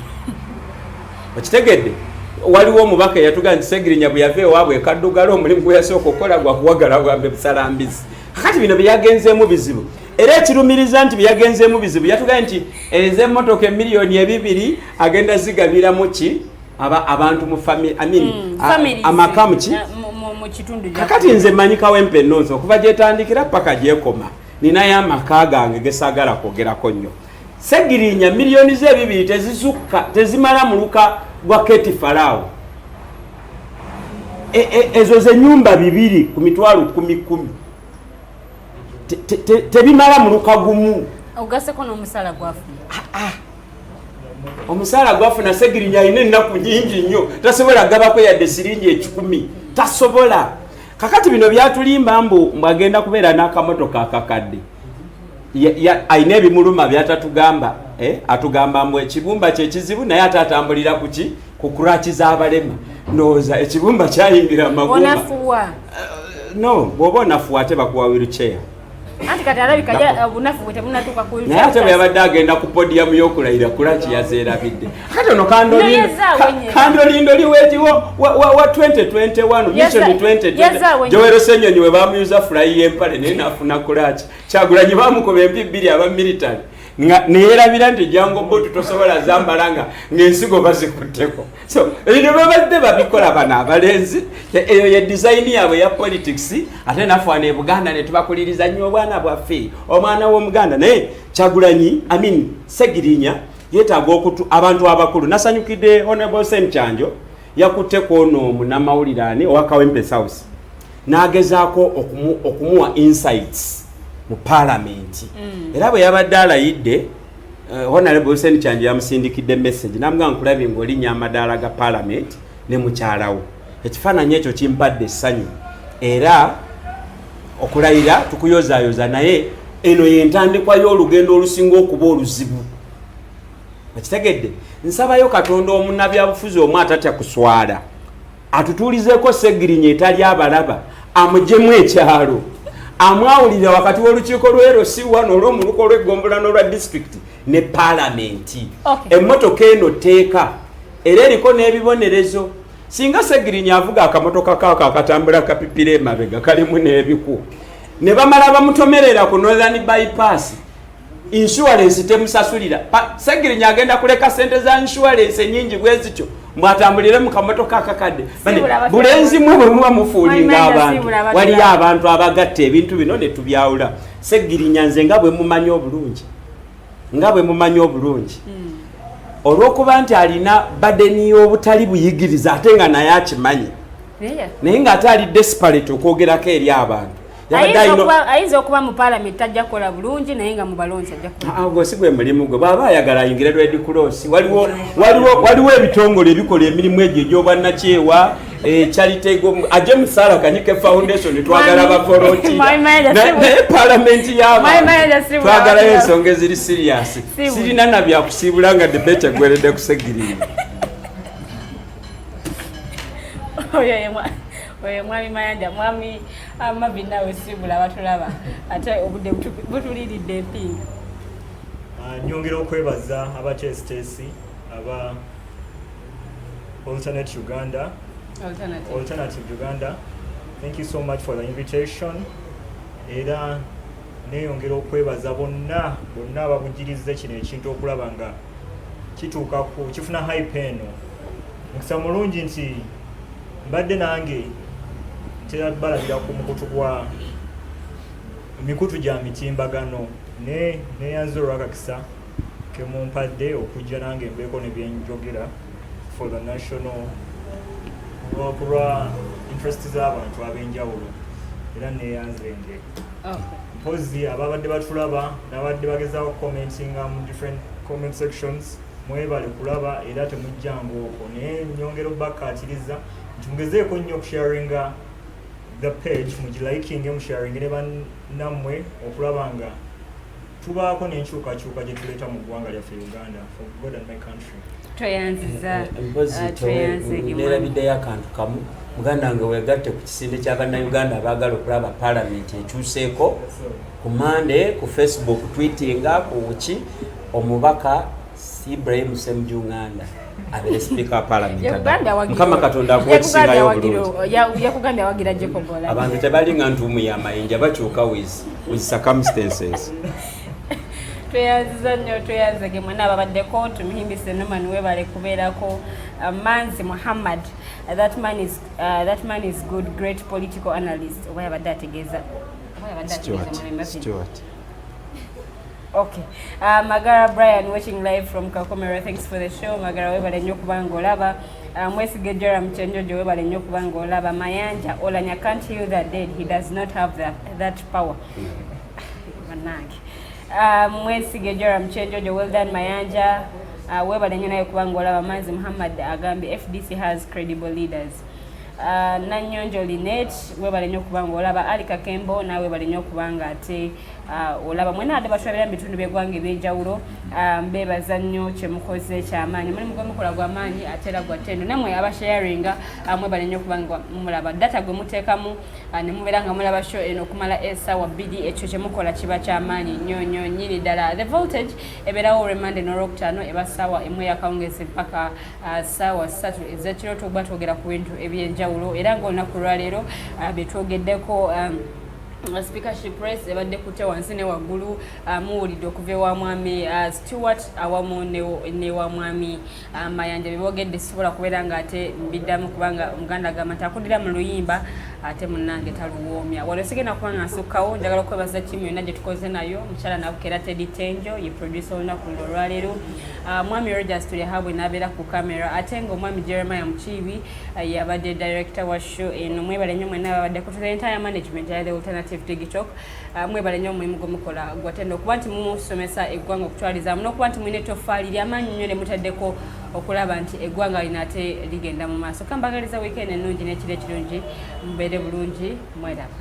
okitegedde waliwo omubaka eyatuga nti Segirinya bwe yava ewaabwe ekaddugala omulimu gwe yasooka okukola gwa kuwagala bwambe busalambizi kakati bino byeyagenzeemu bizibu era ekirumiriza nti byeyagenzeemu bizibu yatuga nti ez'emmotoka emiliyoni 2 agenda zigabiramu ki abantu mu amaka muki kakati nze manyikawo empennonso okuva gyetandikira paka gyekoma ninayo amaka gange gesagala kwogerako nnyo. Segirinya miliyoni ze 2 tezisukka tezimala mu luka gwa Keti Farao ezo ze nyumba 2 ku mitwalo 10 tebimala mu luka gumu ogaseko n'omusala gwafuna omusala gwafuna Segirinya alina ennaku nyingi nnyo tasobola gabako yadde siringi 10 tasobola kakati bino byatulimba mbwagenda kubeera n'akamotoka akakadde alina ebimuluma byatatugamba atugamba mbu ekibumba kyekizibu naye ate atambulira kuki ku kuraki z'abalema ndowooza ekibumba kyayingira magumba no bw'oba onafuwa ate bakuwa wheelchair anti kati alabika obunafu bwe tebunatuuka ku naye ate bwe yabadde agenda ku podium y'okulayira kuraki yazeerabidde kati ono kandolindo liweetiwo wa 2021 mission 2020 Joel Ssenyonyi we bamuyuza fulayi y'empale naye naafuna kuraki Kyagulanyi bamukoba empi bbiri aba military neerabira nti jango botu tosobola zambalanga ng'ensigo bazikutteko so ebyo babadde babikola bano abalenzi eyo ye design yaabwe ya politics ate nafaana e Buganda ne tubakuliriza nnyo obwana bwaffe omwana w'omuganda naye Kyagulanyi Segirinya yeetaaga abantu abakulu nasanyukidde Honorable Ssenkyanjo yakutteko ono munnamawulire ani owa Kawempe South n'agezaako okumuwa insights mu parliament era bwe yabadde alayidde Honorable Ssenkyanjo yamusindikidde message namugamba nkulabye ng'olinnya amadaala ga parliament ne mukyalawo ekifaananyi ekyo kimpadde essanyu era okulayira tukuyozaayoza naye eno y'entandikwa y'olugendo olusinga okuba oluzibu okitegedde nsabayo Katonda omunnabyabufuzi omu atatya kuswala atutuulizeeko Segirinya etali abalaba amuggyemu ekyalo amwawulira wakati w'olukiiko lw'erosi wano olw'omuluko lw'eggombolola olwa district ne palamenti emmotoka eno teeka era eriko n'ebibonerezo singa Segirinya avuga akamotoka kaako akatambula kapipira emabega kalimu n'ebiku ne bamala bamutomerera ku Northern bypass insurance temusasulira Segirinya agenda kuleka sente za insurance ennyingi bwe zityo mwatambulire mu kamotoka akakadde bulenzi mwe bwe muba mufuulinga abantu waliyo abantu abagatta ebintu bino ne tubyawula Segirinya nze nga bwe mumanyi obulungi olw'okuba nti alina badeni y'obutali buyigiriza ate nga naye akimanyi naye ng'ate ali desperate okwogerako eri abantu ayinza okuba mu parliament tajja kukola bulungi naye nga mu balonzi ajja kukola gwe si gwe mulimu gwe bw'aba ayagala ayingire Red Cross waliwo ebitongole ebikola emirimu egyo egy'obwannakyewa charity ajje mu Sarah Kanyike Foundation twagala bavolontiira naye parliament y'abantu twagalayo ensonga eziri serious sirina na byakusiibula nga debate egweredde ku Segirinya oyo mwami Mayanja mwami amabi nawe sibula batulaba ate obudde butuliridde empinga nyongera okwebaza aba Chestesi aba Alternative Uganda thank you so much for the invitation era neyongera okwebaza bonna ababugiriza kino ekintu okulaba nga kituuka kifuna hype eno mukisa mulungi nti mbadde nange balabira ku mukutu gwa mikutu gya mitimbagano neyanze olwakakisa kemumpadde okujja nange mbeeko ne byenjogera for the national lwa interest z'abantu ab'enjawulo era neyanze nge mpozi ababadde batulaba n'abadde bagezaako commentinga mu different comment sections mwebale kulaba era temujjangu okwo naye nyongera obbakkaatiriza nti mugezeeko nnyo okusharinga the page mugiliking musharing ne bannammwe okulaba nga tubaako n'enkyukakyuka gye tuleeta mu ggwanga lyaffe Uganda for God and my country. Neerabiddeyo akantu kamu muganda wange weegatte ku kisinde kya bannayuganda abaagala okulaba palamenti ekyuseeko ku Monday ku Facebook tweetinga ku ki omubaka Ibrahim Ssemujjunganda abere speaker wa parliament mukama Katonda akusingayo obulungi yakugambye awagira Jacob Oulanyah abantu tebalinga ntuumu y'amayinja bakyuka with circumstances. Tweyanziza nnyo tweyanzege mwena ababaddeko tumuhimbise Norman webale kubeerako Manzi Muhammad that man is good great political analyst oba yabadde ategeeza Stuart. Okay. Magara Brian watching live from Kakomera. Thanks for the show. Magara webale nnyo kubanga olaba. Mwesige Joram Chenjojo webale nnyo kubanga olaba. Mayanja Oulanyah can't heal the dead. He does not have that power. Manage. Mwesige Joram Chenjojo, well done Mayanja. Webale nnyo naye kubanga olaba. Manzi Muhammad agambye FDC has credible leaders. Nanyonjo Linet webale nnyo kubanga olaba Ali Kakembo nawe webale nnyo kubanga ate olaba mwena ate batulabira mu bitundu by'eggwanga eby'enjawulo mbeebaza nnyo kye mukoze ky'amaanyi mulimu gwe mukola gw'amaanyi ate era gwa ttendo nammwe abasharinga mwebale nnyo kubanga mulaba data gwe muteekamu ne mubeera nga mulaba show eno okumala essaawa 2 ekyo kye mukola kiba ky'amaanyi nnyo nnyini ddala. The Voltage ebeerawo olw'Emande n'Olwokutaano eba ssaawa 1 yakawungezi mpaka ssaawa 3 ez'ekiro tuba twogera ku bintu eby'enjawulo era ng'olunaku lwaleero betwogeddeko speakership race ebadde kute wansi ne waggulu muwulidde okuva ewa mwami Stewart awamu ne wa mwami Mayanja bebogedde sisobola kubeera nga ate mbiddamu kubanga Omuganda agamba nti akuddira mu luyimba ate munnange taluwoomya wano sigenda kuba nga nsukkawo njagala okwebaza ttiimu yonna gye tukoze nayo mukyala Nabukera Teddy Tenjo ye producer olunaku olwaleero mwami Rogers Tulehabwe n'abeera ku kamera ate ng'omwami Jeremiah Mukiibi yabadde director wa show eno mwebale nnyo mwenna babadde ku the entire management ya The Alternative Digital mwebale nnyo omulimu gwe mukola gwatenda okuba nti mumusomesa eggwanga okutwalizaamu n'okuba nti mulina ettoffaali ly'amaanyi nnyo ne mutaddeko okulaba nti eggwanga lino ate ligenda mu maaso kambagaliza weekend ennungi n'ekiro ekirungi mubeere bulungi mweraba.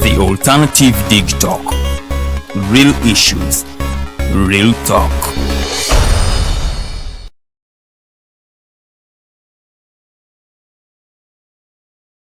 The Alternative Dig Talk. Real issues, real talk.